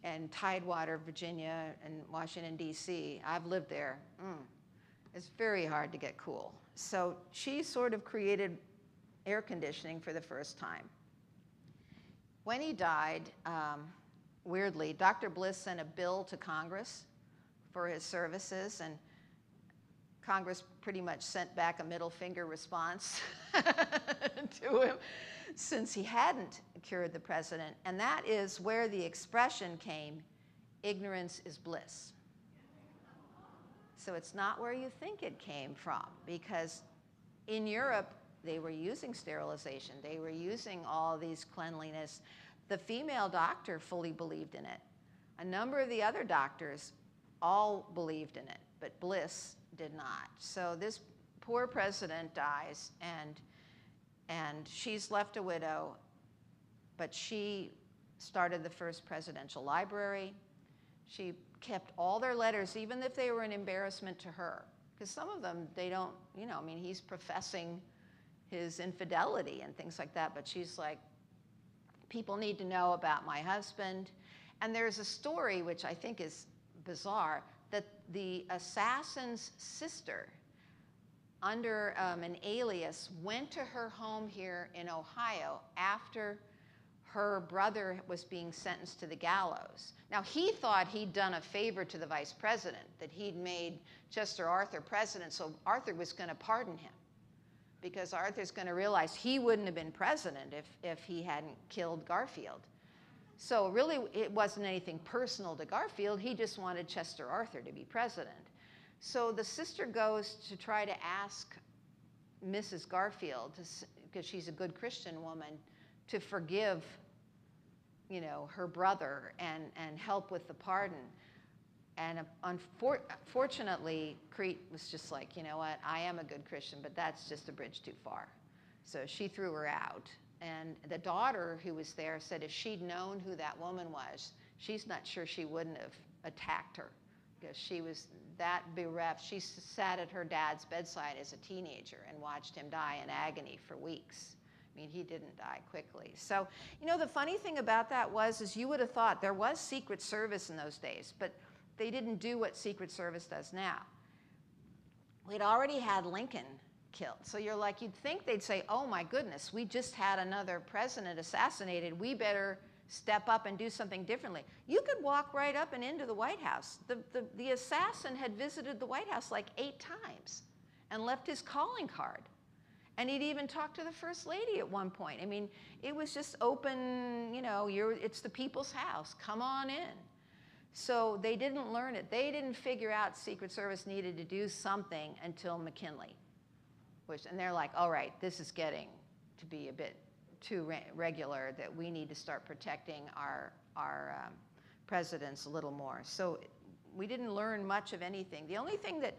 and Tidewater, Virginia, and Washington, D.C., I've lived there. It's very hard to get cool. So she sort of created air conditioning for the first time. When he died, weirdly, Dr. Bliss sent a bill to Congress for his services, and Congress pretty much sent back a middle finger response to him, since he hadn't cured the president. And that is where the expression came, ignorance is bliss. So it's not where you think it came from, because in Europe, they were using sterilization. They were using all these cleanliness. The female doctor fully believed in it. A number of the other doctors all believed in it, but Bliss did not. So this poor president dies, and she's left a widow, but she started the first presidential library. She kept all their letters, even if they were an embarrassment to her, because some of them, they don't, I mean, he's professing his infidelity and things like that, but she's like, people need to know about my husband. And there's a story, which I think is bizarre, that the assassin's sister, under an alias, went to her home here in Ohio after her brother was being sentenced to the gallows. Now, he thought he'd done a favor to the vice president, that he'd made Chester Arthur president, so Arthur was going to pardon him, because Arthur's going to realize he wouldn't have been president if he hadn't killed Garfield. So really, it wasn't anything personal to Garfield. He just wanted Chester Arthur to be president. So the sister goes to try to ask Mrs. Garfield, because she's a good Christian woman, to forgive, her brother and help with the pardon. And unfortunately, Crete was just like, you know what, I am a good Christian, but that's just a bridge too far. So she threw her out. And the daughter who was there said if she'd known who that woman was, she's not sure she wouldn't have attacked her, because she was that bereft. She sat at her dad's bedside as a teenager and watched him die in agony for weeks. I mean, he didn't die quickly. So, you know, the funny thing about that is you would have thought there was Secret Service in those days, but they didn't do what Secret Service does now. We'd already had Lincoln killed. So you're like, you'd think they'd say, oh my goodness, we just had another president assassinated. We better step up and do something differently. You could walk right up and into the White House. The assassin had visited the White House like 8 times and left his calling card. And he'd even talked to the First Lady at one point. I mean, it was just open, you know, it's the people's house. Come on in. So they didn't learn it. They didn't figure out Secret Service needed to do something until McKinley. And they're like, all right, this is getting to be a bit too regular, that we need to start protecting our presidents a little more. So we didn't learn much of anything. The only thing that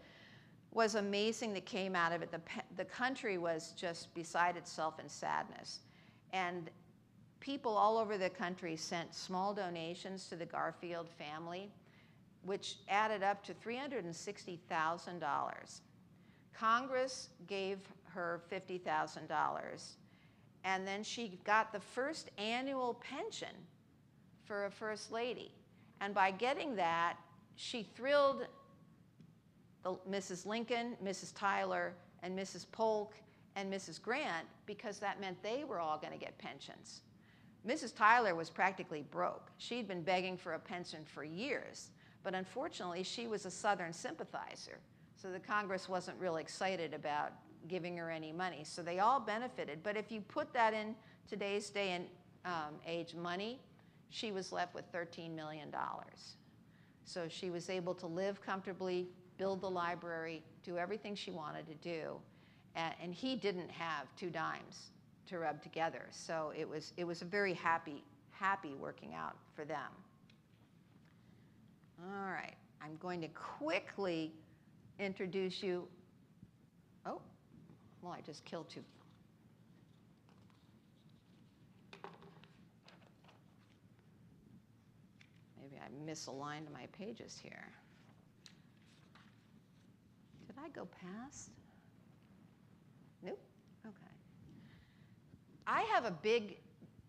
was amazing that came out of it, the country was just beside itself in sadness. And people all over the country sent small donations to the Garfield family, which added up to $360,000. Congress gave her $50,000, and then she got the first annual pension for a First Lady. And by getting that, she thrilled Mrs. Lincoln, Mrs. Tyler, and Mrs. Polk, and Mrs. Grant, because that meant they were all going to get pensions. Mrs. Tyler was practically broke. She'd been begging for a pension for years, but unfortunately, she was a Southern sympathizer. So the Congress wasn't really excited about giving her any money. So they all benefited. But if you put that in today's day and age money, she was left with $13 million. So she was able to live comfortably, build the library, do everything she wanted to do. And he didn't have 2 dimes to rub together. So it was a very happy working out for them. All right, I'm going to quickly introduce you. Oh, well, I just killed 2. Maybe I misaligned my pages here. Did I go past? Nope. Okay. I have a big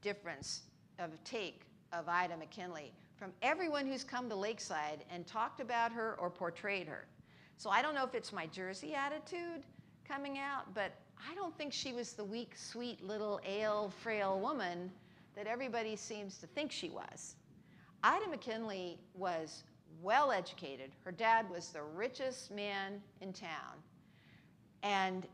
difference of take of Ida McKinley from everyone who's come to Lakeside and talked about her or portrayed her. So I don't know if it's my Jersey attitude coming out, but I don't think she was the weak, sweet, little, frail woman that everybody seems to think she was. Ida McKinley was well educated. Her dad was the richest man in town. And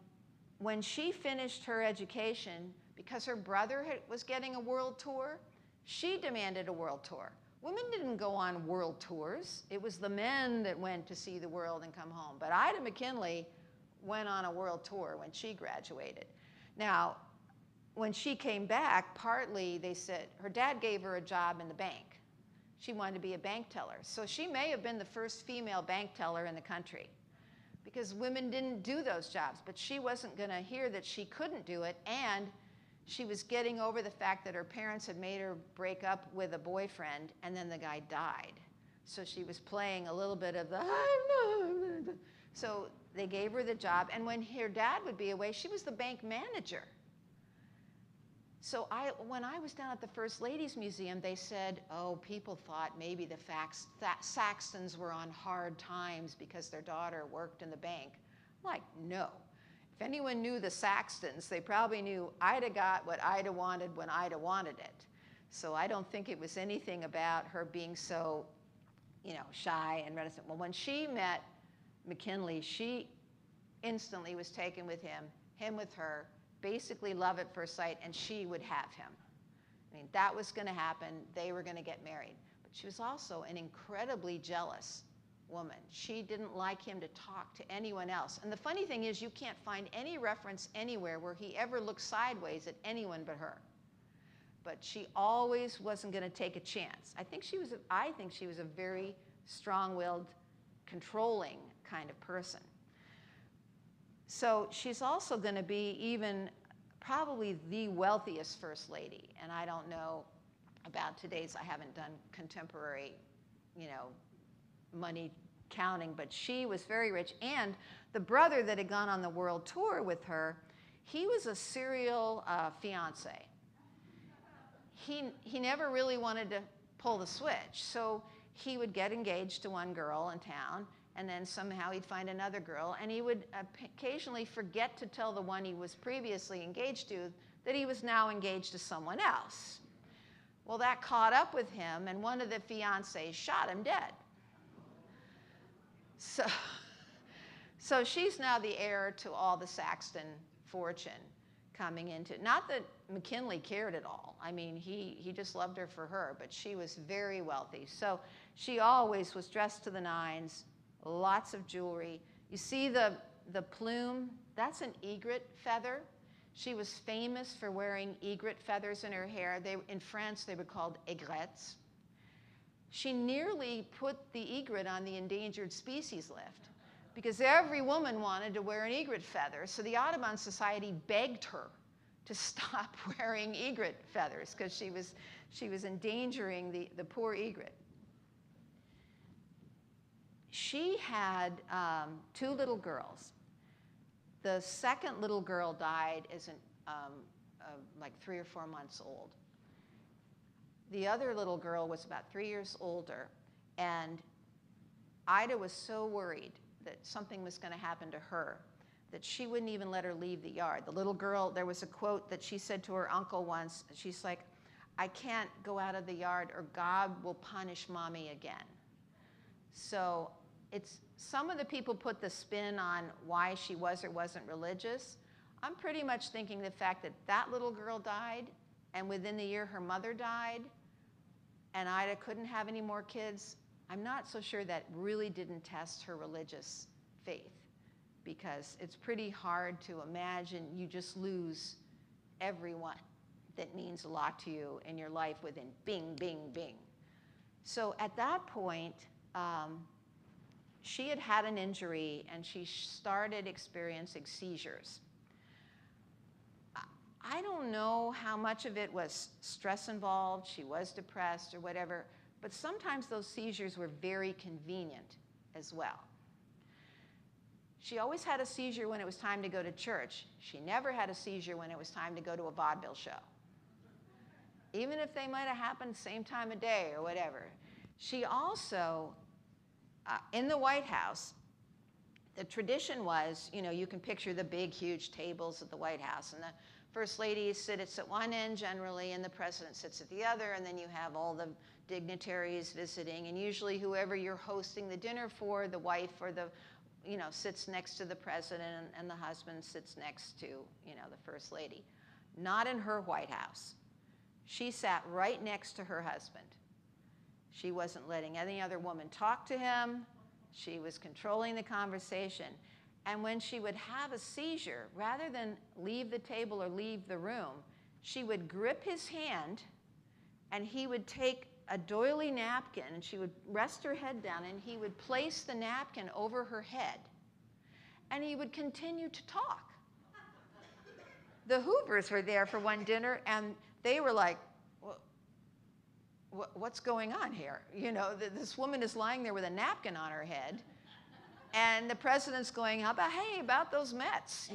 when she finished her education, because her brother was getting a world tour, she demanded a world tour. Women didn't go on world tours. It was the men that went to see the world and come home. But Ida McKinley went on a world tour when she graduated. Now, when she came back, partly they said her dad gave her a job in the bank. She wanted to be a bank teller. So she may have been the first female bank teller in the country, because women didn't do those jobs. But she wasn't going to hear that she couldn't do it, and she was getting over the fact that her parents had made her break up with a boyfriend, and then the guy died. So she was playing a little bit of the, so they gave her the job, and when her dad would be away, she was the bank manager. So when I was down at the First Ladies Museum, they said, oh, people thought maybe the Saxtons were on hard times because their daughter worked in the bank. I'm like, no. If anyone knew the Saxtons, they probably knew Ida got what Ida wanted when Ida wanted it. So I don't think it was anything about her being so, shy and reticent. Well, when she met McKinley, she instantly was taken with him with her, basically love at first sight, and she would have him. I mean, that was going to happen. They were going to get married. But she was also an incredibly jealous woman. She didn't like him to talk to anyone else. And the funny thing is, you can't find any reference anywhere where he ever looked sideways at anyone but her. But she always wasn't going to take a chance. I think she was a very strong-willed, controlling kind of person. So she's also going to be even probably the wealthiest first lady. And I don't know about today's, I haven't done contemporary, money counting, but she was very rich. And the brother that had gone on the world tour with her, he was a serial fiance. He never really wanted to pull the switch. So he would get engaged to one girl in town, and then somehow he'd find another girl, and he would occasionally forget to tell the one he was previously engaged to that he was now engaged to someone else. Well, that caught up with him, and one of the fiancés shot him dead. So she's now the heir to all the Saxton fortune coming into it. Not that McKinley cared at all. I mean, he just loved her for her, but she was very wealthy. So she always was dressed to the nines, lots of jewelry. You see the plume? That's an egret feather. She was famous for wearing egret feathers in her hair. In France, they were called aigrettes. She nearly put the egret on the endangered species list because every woman wanted to wear an egret feather. So the Audubon Society begged her to stop wearing egret feathers because she was endangering the poor egret. She had 2 little girls. The second little girl died as like 3 or 4 months old. The other little girl was about 3 years older, and Ida was so worried that something was going to happen to her that she wouldn't even let her leave the yard. The little girl, there was a quote that she said to her uncle once. She's like, "I can't go out of the yard or God will punish mommy again." So some of the people put the spin on why she was or wasn't religious. I'm pretty much thinking the fact that that little girl died, and within the year her mother died, and Ida couldn't have any more kids, I'm not so sure that really didn't test her religious faith, because it's pretty hard to imagine you just lose everyone that means a lot to you in your life within bing, bing, bing. So at that point, she had had an injury, and she started experiencing seizures. I don't know how much of it was stress involved, she was depressed or whatever, but sometimes those seizures were very convenient as well. She always had a seizure when it was time to go to church. She never had a seizure when it was time to go to a vaudeville show, even if they might have happened same time of day or whatever. She also, in the White House, the tradition was, you can picture the big, huge tables at the White House, and the First Lady sits at one end generally, and the President sits at the other, and then you have all the dignitaries visiting, and usually whoever you're hosting the dinner for, the wife or sits next to the President, and the husband sits next to, the First Lady. Not in her White House. She sat right next to her husband. She wasn't letting any other woman talk to him. She was controlling the conversation. And when she would have a seizure, rather than leave the table or leave the room, she would grip his hand, and he would take a doily napkin, and she would rest her head down, and he would place the napkin over her head, and he would continue to talk. The Hoovers were there for one dinner, and they were like, what's going on here? This woman is lying there with a napkin on her head, and the President's going, hey, about those Mets,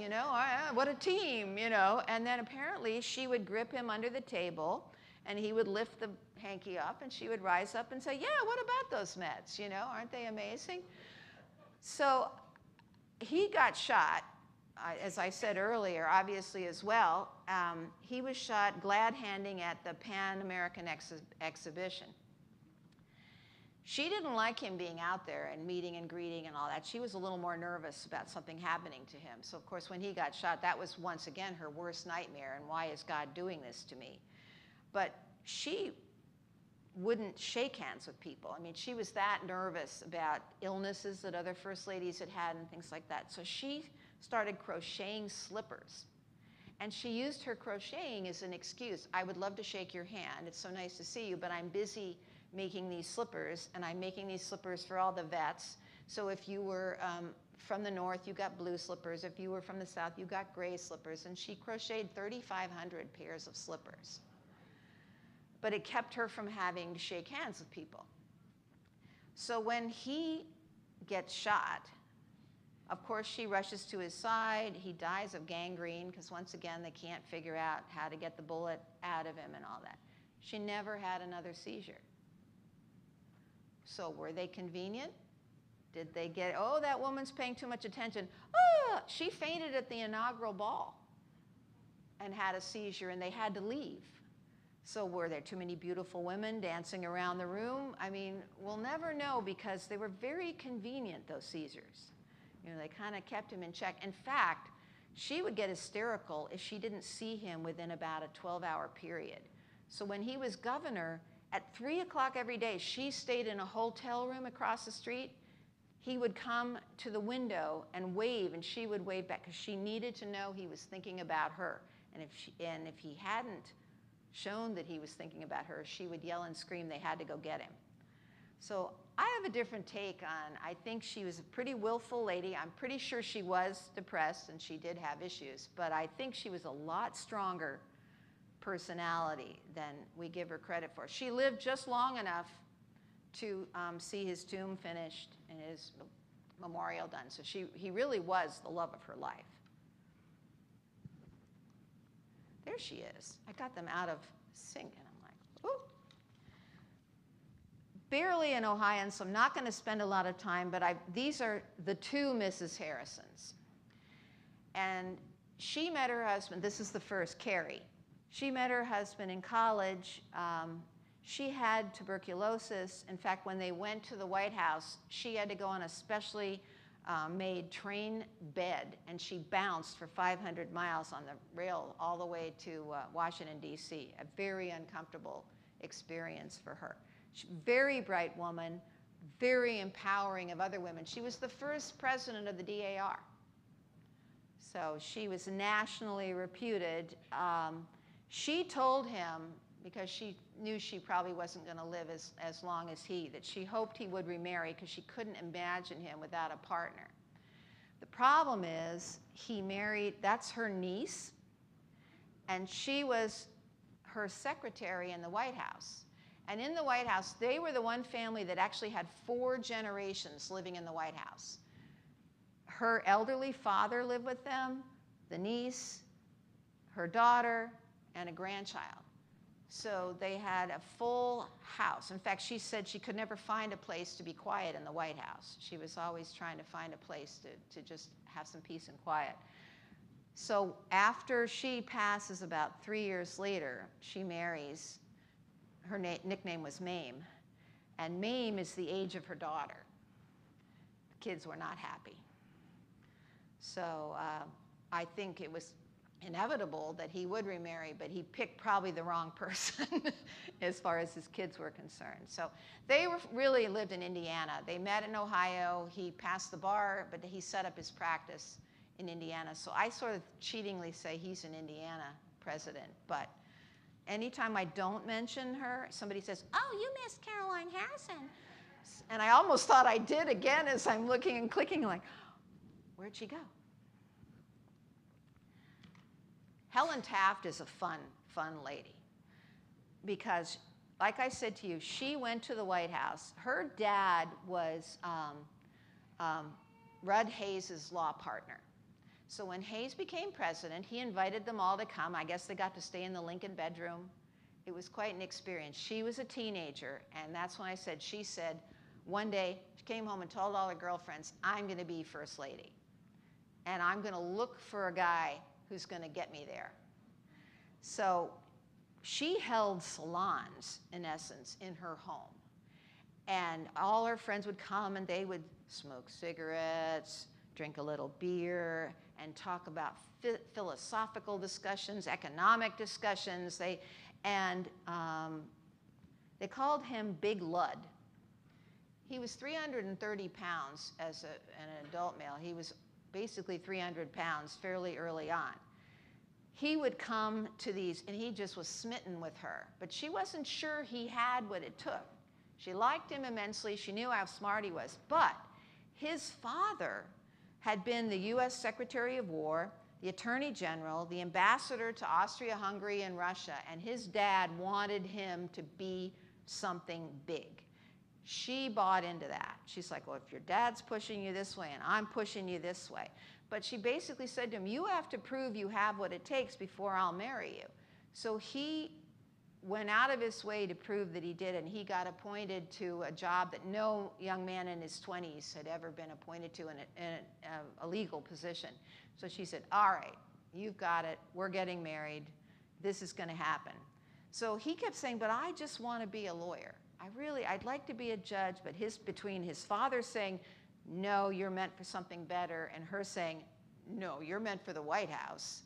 what a team, And then apparently she would grip him under the table, and he would lift the hanky up, and she would rise up and say, yeah, what about those Mets? Aren't they amazing? So he got shot, as I said earlier, obviously as well. He was shot glad-handing at the Pan American exhibition. She didn't like him being out there and meeting and greeting and all that. She was a little more nervous about something happening to him. So of course, when he got shot, that was once again her worst nightmare, and why is God doing this to me? But she wouldn't shake hands with people. I mean, she was that nervous about illnesses that other First Ladies had had and things like that. So she started crocheting slippers. And she used her crocheting as an excuse. I would love to shake your hand. It's so nice to see you, but I'm busy making these slippers, and I'm making these slippers for all the vets. So if you were from the north, you got blue slippers. If you were from the south, you got gray slippers. And she crocheted 3,500 pairs of slippers. But it kept her from having to shake hands with people. So when he gets shot. Of course, she rushes to his side. He dies of gangrene because, once again, they can't figure out how to get the bullet out of him and all that. She never had another seizure. So were they convenient? Did they get, oh, that woman's paying too much attention. Oh, she fainted at the inaugural ball and had a seizure, and they had to leave. So were there too many beautiful women dancing around the room? I mean, we'll never know because they were very convenient, those seizures. You know, they kind of kept him in check. In fact, she would get hysterical if she didn't see him within about a 12-hour period. So when he was governor, at 3 o'clock every day, she stayed in a hotel room across the street. He would come to the window and wave, and she would wave back because she needed to know he was thinking about her. And if he hadn't shown that he was thinking about her, she would yell and scream they had to go get him. So I have a different take on, I think she was a pretty willful lady. I'm pretty sure she was depressed and she did have issues, but I think she was a lot stronger personality than we give her credit for. She lived just long enough to see his tomb finished and his memorial done. So he really was the love of her life. There she is. I got them out of sync, and I'm like, ooh. Barely an Ohioan, so I'm not going to spend a lot of time, but these are the two Mrs. Harrisons. And she met her husband, this is the first, Carrie. She met her husband in college. She had tuberculosis. In fact, when they went to the White House, she had to go on a specially made train bed, and she bounced for 500 miles on the rail all the way to Washington, D.C. A very uncomfortable experience for her. Very bright woman, very empowering of other women. She was the first president of the DAR. So she was nationally reputed. She told him, because she knew she probably wasn't going to live as long as he, that she hoped he would remarry because she couldn't imagine him without a partner. The problem is he married, that's her niece, and she was her secretary in the White House. And in the White House, they were the one family that actually had 4 generations living in the White House. Her elderly father lived with them, the niece, her daughter, and a grandchild. So they had a full house. In fact, she said she could never find a place to be quiet in the White House. She was always trying to find a place to just have some peace and quiet. So after she passes, about 3 years later, she marries. Her nickname was Mame. And Mame is the age of her daughter. The kids were not happy. So I think it was inevitable that he would remarry, but he picked probably the wrong person as far as his kids were concerned. So they really lived in Indiana. They met in Ohio. He passed the bar, but he set up his practice in Indiana. So I sort of cheatingly say he's an Indiana president. But anytime I don't mention her, somebody says, oh, you missed Caroline Harrison. And I almost thought I did again as I'm looking and clicking like, where'd she go? Helen Taft is a fun lady because, like I said to you, she went to the White House. Her dad was Rudd Hayes' law partner. So when Hayes became president, he invited them all to come. I guess they got to stay in the Lincoln bedroom. It was quite an experience. She was a teenager, and that's when she said, one day, she came home and told all her girlfriends, I'm going to be First Lady, and I'm going to look for a guy who's going to get me there. So she held salons, in essence, in her home. And all her friends would come and they would smoke cigarettes, drink a little beer, and talk about philosophical discussions, economic discussions. They called him Big Lud. He was 330 pounds as an adult male. He was basically 300 pounds fairly early on. He would come to these, and he just was smitten with her. But she wasn't sure he had what it took. She liked him immensely. She knew how smart he was. But his father had been the U.S. Secretary of War, the Attorney General, the ambassador to Austria-Hungary and Russia, and his dad wanted him to be something big. She bought into that. She's like, well, if your dad's pushing you this way and I'm pushing you this way. But she basically said to him, you have to prove you have what it takes before I'll marry you. So he went out of his way to prove that he did, and he got appointed to a job that no young man in his 20s had ever been appointed to in a legal position. So she said, all right, you've got it. We're getting married. This is going to happen. So he kept saying, but I just want to be a lawyer. I'd like to be a judge, but between his father saying, no, you're meant for something better, and her saying, no, you're meant for the White House,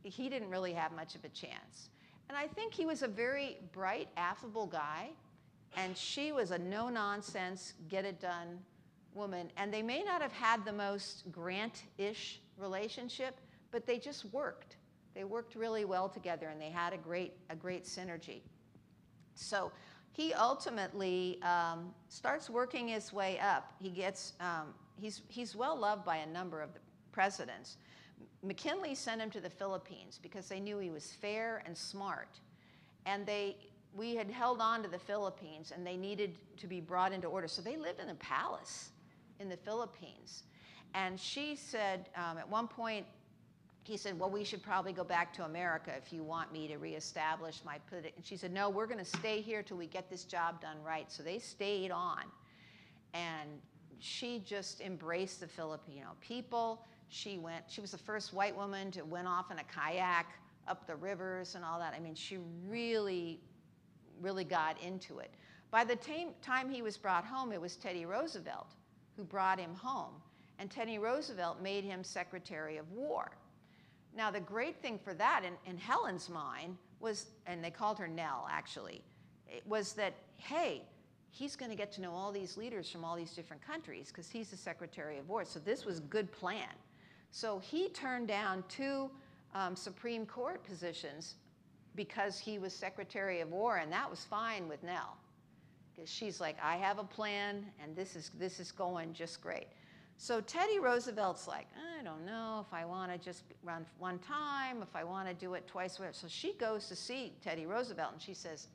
he didn't really have much of a chance. And I think he was a very bright, affable guy, and she was a no-nonsense, get-it-done woman. And they may not have had the most Grant-ish relationship, but they just worked. They worked really well together, and they had a great synergy. So he ultimately starts working his way up. He's well loved by a number of the presidents. McKinley sent him to the Philippines because they knew he was fair and smart. And we had held on to the Philippines, and they needed to be brought into order. So they lived in a palace in the Philippines. And she said, at one point, he said, well, we should probably go back to America if you want me to reestablish my political. And she said, no, we're going to stay here till we get this job done right. So they stayed on. And she just embraced the Filipino people. She was the first white woman to went off in a kayak up the rivers and all that. I mean, she really, really got into it. By the time he was brought home, it was Teddy Roosevelt who brought him home. And Teddy Roosevelt made him Secretary of War. Now, the great thing for that, in Helen's mind, was, and they called her Nell, actually, it was that, hey, he's going to get to know all these leaders from all these different countries because he's the Secretary of War. So this was a good plan. So he turned down 2 Supreme Court positions because he was Secretary of War, and that was fine with Nell, because she's like, I have a plan, and this is going just great. So Teddy Roosevelt's like, I don't know if I want to just run one time, if I want to do it twice. So she goes to see Teddy Roosevelt, and she says,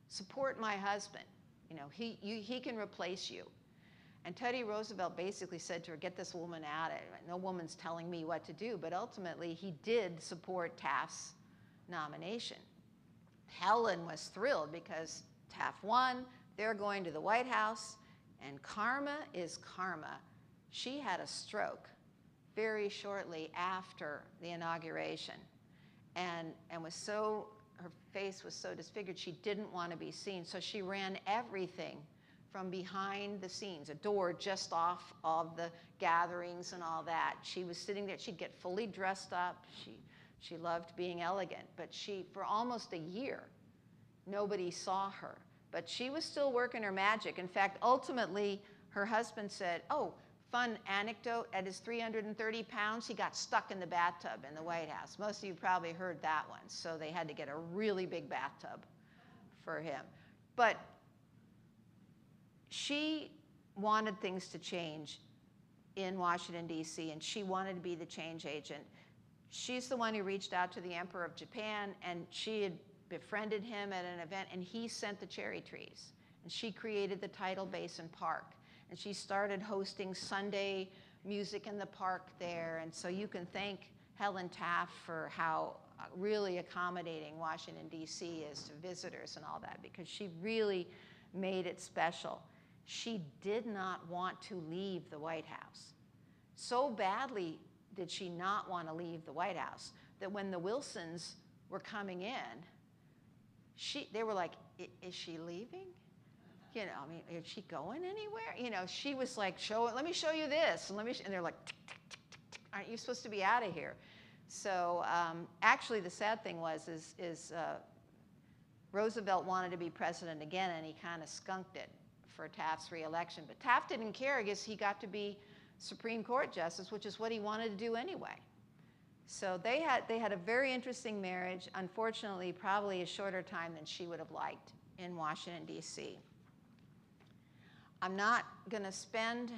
support my husband. You know, he can replace you. And Teddy Roosevelt basically said to her, get this woman out of it. No woman's telling me what to do. But ultimately, he did support Taft's nomination. Helen was thrilled because Taft won. They're going to the White House. And karma is karma. She had a stroke very shortly after the inauguration. And her face was so disfigured, she didn't want to be seen. So she ran everything from behind the scenes, a door just off of the gatherings and all that. She was sitting there. She'd get fully dressed up. She loved being elegant. But for almost a year, nobody saw her. But she was still working her magic. In fact, ultimately, her husband said, oh, fun anecdote, at his 330 pounds, he got stuck in the bathtub in the White House. Most of you probably heard that one. So they had to get a really big bathtub for him. But she wanted things to change in Washington, D.C., and she wanted to be the change agent. She's the one who reached out to the Emperor of Japan, and she had befriended him at an event, and he sent the cherry trees. And she created the Tidal Basin Park, and she started hosting Sunday music in the park there. And so you can thank Helen Taft for how really accommodating Washington, D.C. is to visitors and all that, because she really made it special. She did not want to leave the White House. So badly did she not want to leave the White House that when the Wilsons were coming in, they were like, is she leaving? You know, I mean, is she going anywhere? You know, she was like, let me show you this. And they're like, tick, tick, tick, tick, tick. Aren't you supposed to be out of here? So actually the sad thing was Roosevelt wanted to be president again, and he kind of skunked it for Taft's reelection. But Taft didn't care because he got to be Supreme Court justice, which is what he wanted to do anyway. So they had a very interesting marriage. Unfortunately, probably a shorter time than she would have liked in Washington, D.C. I'm not going to spend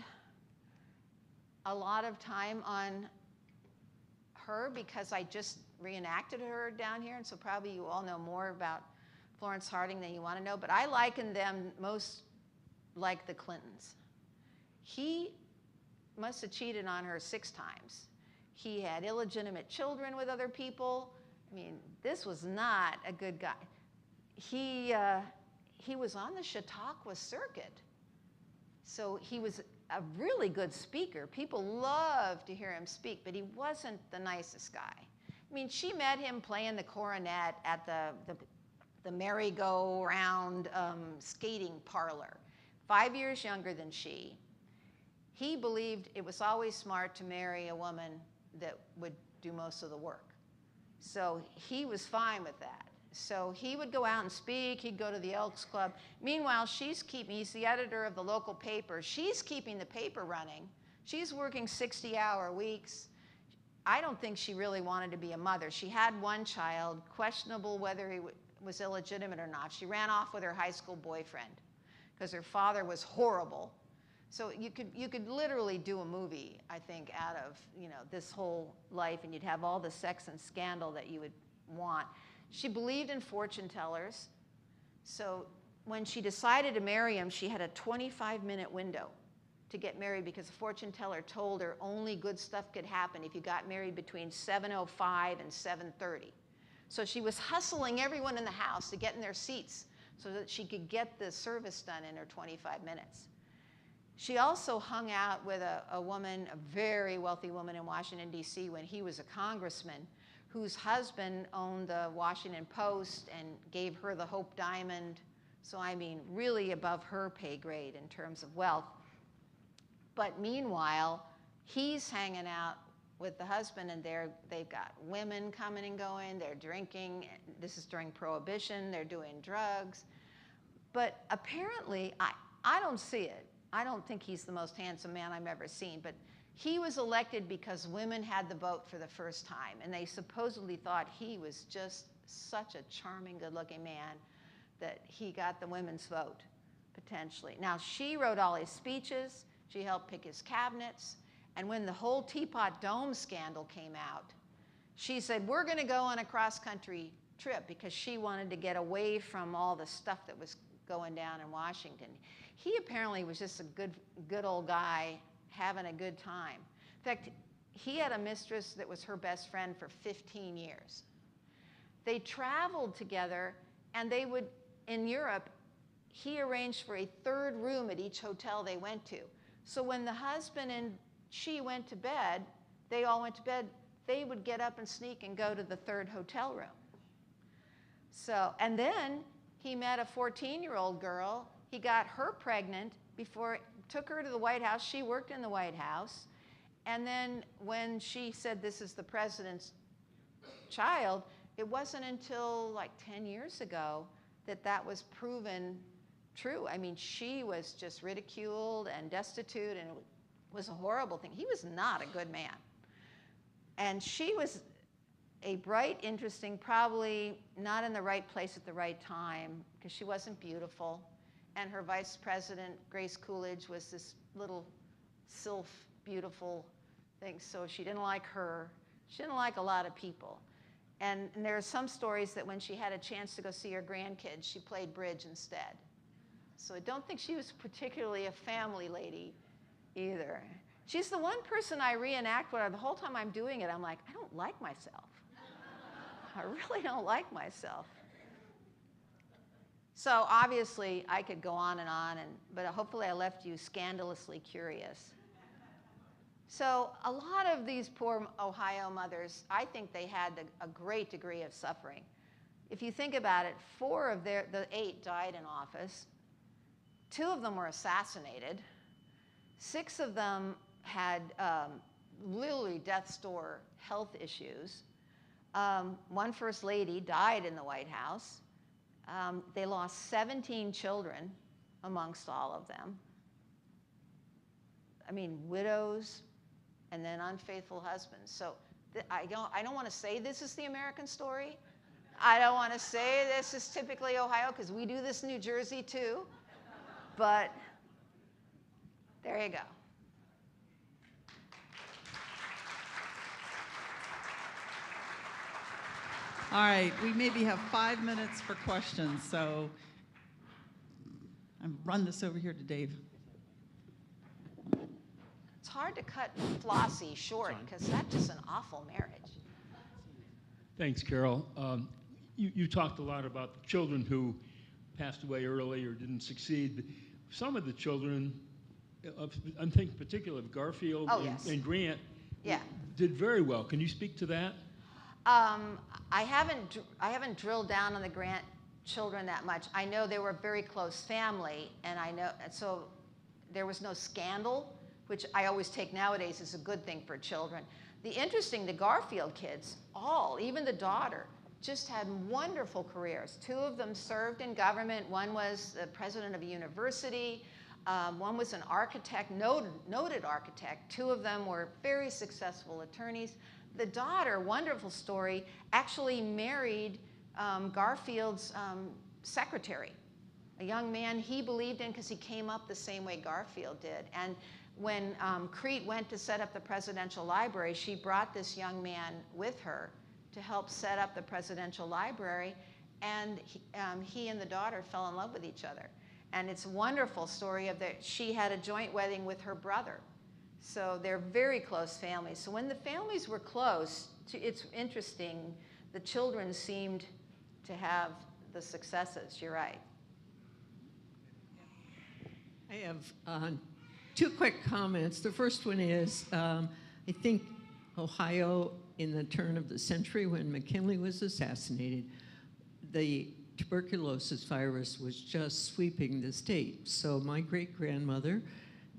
a lot of time on her because I just reenacted her down here, and so probably you all know more about Florence Harding than you want to know. But I liken them most like the Clintons. He must have cheated on her 6 times. He had illegitimate children with other people. I mean, this was not a good guy. He was on the Chautauqua circuit. So he was a really good speaker. People loved to hear him speak, but he wasn't the nicest guy. I mean, she met him playing the cornet at the merry-go-round skating parlor, 5 years younger than she. He believed it was always smart to marry a woman that would do most of the work. So he was fine with that. So he would go out and speak. He'd go to the Elks Club. Meanwhile, he's the editor of the local paper. She's keeping the paper running. She's working 60-hour weeks. I don't think she really wanted to be a mother. She had one child, questionable whether he was illegitimate or not. She ran off with her high school boyfriend because her father was horrible. So you could literally do a movie, I think, out of this whole life, and you'd have all the sex and scandal that you would want. She believed in fortune tellers. So when she decided to marry him, she had a 25-minute window to get married because the fortune teller told her only good stuff could happen if you got married between 7:05 and 7:30. So she was hustling everyone in the house to get in their seats so that she could get the service done in her 25 minutes. She also hung out with a woman, a very wealthy woman in Washington, D.C. when he was a congressman, whose husband owned the Washington Post and gave her the Hope Diamond. So I mean, really above her pay grade in terms of wealth. But meanwhile, he's hanging out with the husband, and they've got women coming and going. They're drinking. This is during Prohibition. They're doing drugs. But apparently, I don't see it. I don't think he's the most handsome man I've ever seen, but he was elected because women had the vote for the first time, and they supposedly thought he was just such a charming, good-looking man that he got the women's vote, potentially. Now, she wrote all his speeches. She helped pick his cabinets, and when the whole Teapot Dome scandal came out, she said, we're going to go on a cross-country trip, because she wanted to get away from all the stuff that was going down in Washington. He apparently was just a good old guy having a good time. In fact, he had a mistress that was her best friend for 15 years. They traveled together, and they would, in Europe, he arranged for a 3rd room at each hotel they went to. So when the husband and she went to bed, they all went to bed, they would get up and sneak and go to the 3rd hotel room. So, and then he met a 14-year-old girl. He got her pregnant before, took her to the White House. She worked in the White House. And then when she said, this is the president's child, it wasn't until like 10 years ago that that was proven true. I mean, she was just ridiculed and destitute, and it was a horrible thing. He was not a good man. And she was a bright, interesting, probably not in the right place at the right time, because she wasn't beautiful. And her vice president, Grace Coolidge, was this little sylph, beautiful thing. So she didn't like her. She didn't like a lot of people. And there are some stories that when she had a chance to go see her grandkids, she played bridge instead. So I don't think she was particularly a family lady either. She's the one person I reenact with her. The whole time I'm doing it, I'm like, I don't like myself. I really don't like myself. So obviously, I could go on, but hopefully I left you scandalously curious. So a lot of these poor Ohio mothers, I think they had a great degree of suffering. If you think about it, 4 of the 8 died in office. 2 of them were assassinated. 6 of them had literally death's door health issues. One first lady died in the White House. They lost 17 children amongst all of them. I mean, widows, and then unfaithful husbands. So I don't want to say this is the American story. I don't want to say this is typically Ohio, because we do this in New Jersey too. But there you go.
All right, we maybe have 5 minutes for questions, so I'm run this over here to Dave.
It's hard to cut Flossie short because that's just an awful marriage.
Thanks, Carol. You talked a lot about the children who passed away early or didn't succeed. Some of the children, I'm thinking particularly of Garfield and Grant,
Yeah.
did very well. Can you speak to that?
I haven't drilled down on the Grant children that much. I know they were a very close family, and I know so there was no scandal, which I always take nowadays as a good thing for children. The Garfield kids, even the daughter, just had wonderful careers. Two of them served in government. One was the president of a university. One was an architect, noted architect. Two of them were very successful attorneys. The daughter, wonderful story, actually married Garfield's secretary, a young man he believed in because he came up the same way Garfield did. And when Crete went to set up the presidential library, she brought this young man with her to help set up the presidential library, and he and the daughter fell in love with each other. And it's a wonderful story of that she had a joint wedding with her brother. So they're very close families. So when the families were close, it's interesting, the children seemed to have the successes. You're right.
I have two quick comments. The first one is, I think Ohio, in the turn of the century when McKinley was assassinated, the tuberculosis virus was just sweeping the state. So my great-grandmother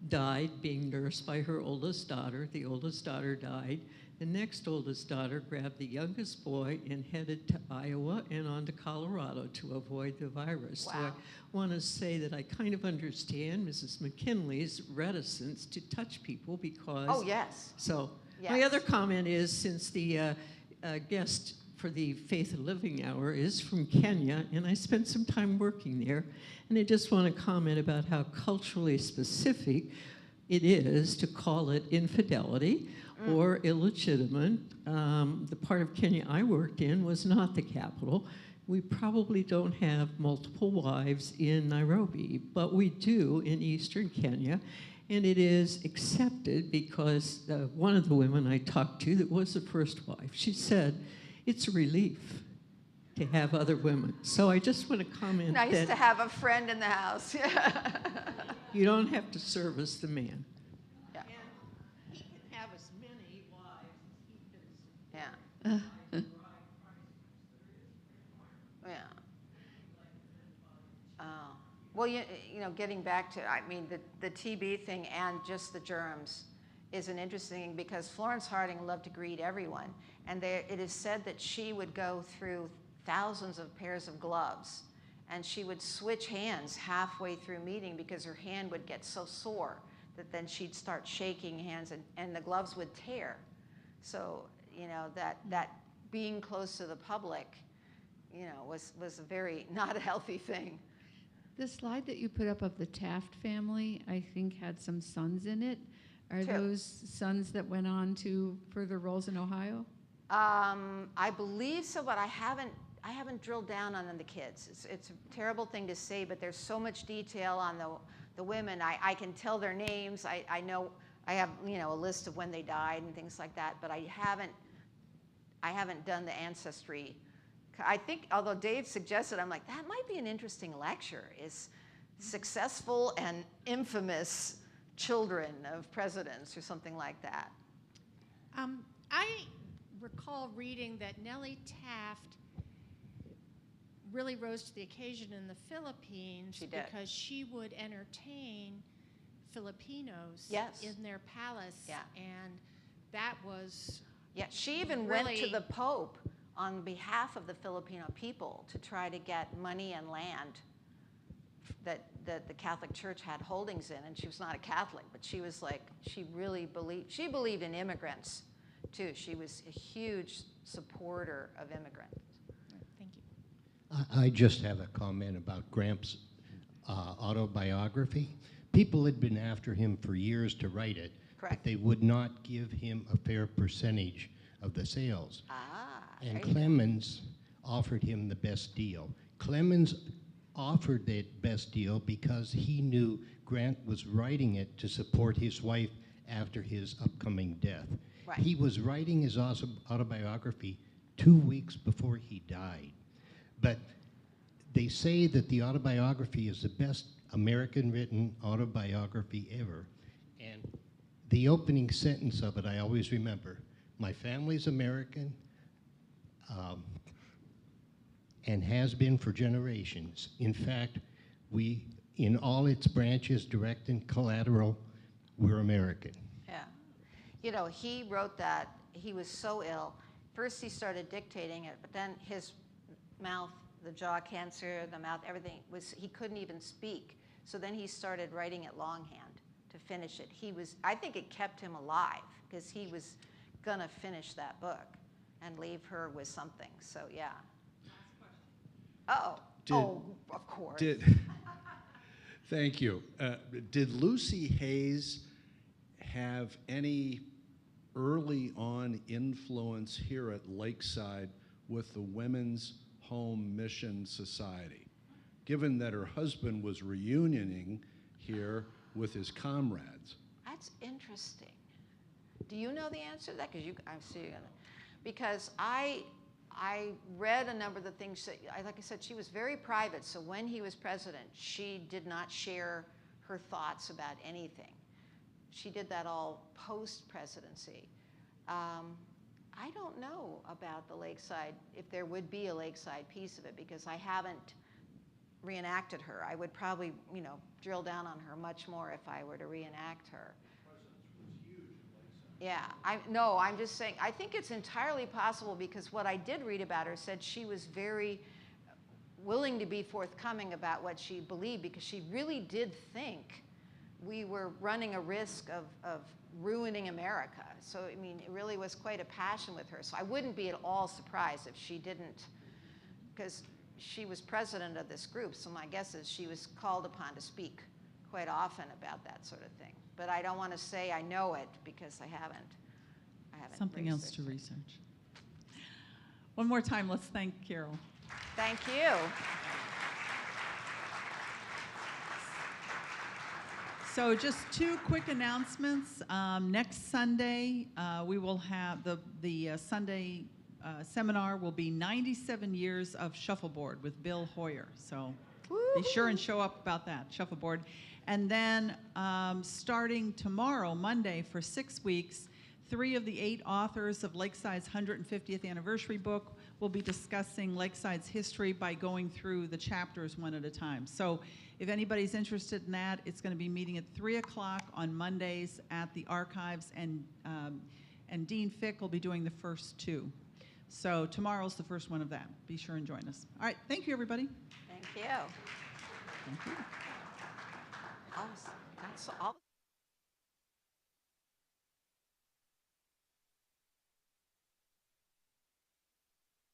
died being nursed by her oldest daughter. The oldest daughter died. The next oldest daughter grabbed the youngest boy and headed to Iowa and on to Colorado to avoid the virus.
Wow.
So I want to say that I kind of understand Mrs. McKinley's reticence to touch people because...
Oh, yes.
So
Yes.
my other comment is, since the guest for the Faith and Living Hour is from Kenya, and I spent some time working there, and I just want to comment about how culturally specific it is to call it infidelity or illegitimate. The part of Kenya I worked in was not the capital. We probably don't have multiple wives in Nairobi, but we do in eastern Kenya. And it is accepted because one of the women I talked to that was the first wife, she said, it's a relief to have other women. So I just want to comment
Nice
that
to have a friend in the house.
you don't have to service the man.
Yeah.
And he can have as many wives as he can.
Yeah. Yeah. Well, you know, getting back to, I mean, the TB thing and just the germs is an interesting thing because Florence Harding loved to greet everyone. And it is said that she would go through thousands of pairs of gloves and she would switch hands halfway through meeting because her hand would get so sore that then she'd start shaking hands and the gloves would tear. So, you know, that being close to the public, you know, was a very not a healthy thing.
The slide that you put up of the Taft family, I think, had some sons in it. Are
Two.
those sons that went on to further roles in Ohio?
I believe so, but I haven't drilled down on the kids. It's a terrible thing to say, but there's so much detail on the women. I can tell their names. I know I have, you know, a list of when they died and things like that, but I haven't done the ancestry. I think, although Dave suggested, I'm like, that might be an interesting lecture, is successful and infamous children of presidents or something like that.
I recall reading that Nellie Taft really rose to the occasion in the Philippines
She did.
because she would entertain Filipinos
Yes.
in their palace.
Yeah.
And that was
Yeah, she even went to
Really?
the Pope on behalf of the Filipino people to try to get money and land that the Catholic Church had holdings in, and she was not a Catholic, but she was like, she believed in immigrants too. She was a huge supporter of immigrants.
thank you.
I just have a comment about Gramps' autobiography. People had been after him for years to write it,
Correct.
but they would not give him a fair percentage of the sales.
Ah,
And
there you go.
Clemens offered him the best deal. Clemens offered that best deal because he knew Grant was writing it to support his wife after his upcoming death.
Right.
He was writing his autobiography 2 weeks before he died. But they say that the autobiography is the best American-written autobiography ever. And the opening sentence of it, I always remember, my family's American, and has been for generations. In fact, we, in all its branches, direct and collateral, we're American.
Yeah. You know, he wrote that. He was so ill. First, he started dictating it, but then his mouth, the jaw cancer, the mouth, everything was, he couldn't even speak. So then he started writing it longhand to finish it. I think it kept him alive because he was going to finish that book and leave her with something. So, yeah. Uh-oh. Oh, of course.
Thank you. Did Lucy Hayes have any early on influence here at Lakeside with the Women's Home Mission Society, given that her husband was reunioning here with his comrades?
That's interesting. Do you know the answer to that? Because I read a number of the things that, like I said, she was very private. So when he was president, she did not share her thoughts about anything. She did that all post-presidency. I don't know about the Lakeside, if there would be a Lakeside piece of it, because I haven't reenacted her. I would probably, drill down on her much more if I were to reenact her. Yeah, I'm just saying, I think it's entirely possible because what I did read about her said she was very willing to be forthcoming about what she believed because she really did think we were running a risk of ruining America. So, I mean, it really was quite a passion with her. So I wouldn't be at all surprised if she didn't, because she was president of this group. So my guess is she was called upon to speak quite often about that sort of thing. But I don't want to say I know it because I haven't
Something else to
researched
research. One more time, let's thank Carol.
Thank you.
So just 2 quick announcements. Next Sunday, we will have the Sunday seminar will be 97 years of shuffleboard with Bill Hoyer. So be sure and show up about that, shuffleboard. And then starting tomorrow, Monday, for 6 weeks, 3 of the 8 authors of Lakeside's 150th anniversary book will be discussing Lakeside's history by going through the chapters one at a time. So if anybody's interested in that, it's going to be meeting at 3 o'clock on Mondays at the archives, and Dean Fick will be doing the first 2. So tomorrow's the first one of that. Be sure and join us. All right, thank you, everybody.
Thank you.
Thank you.
That's all.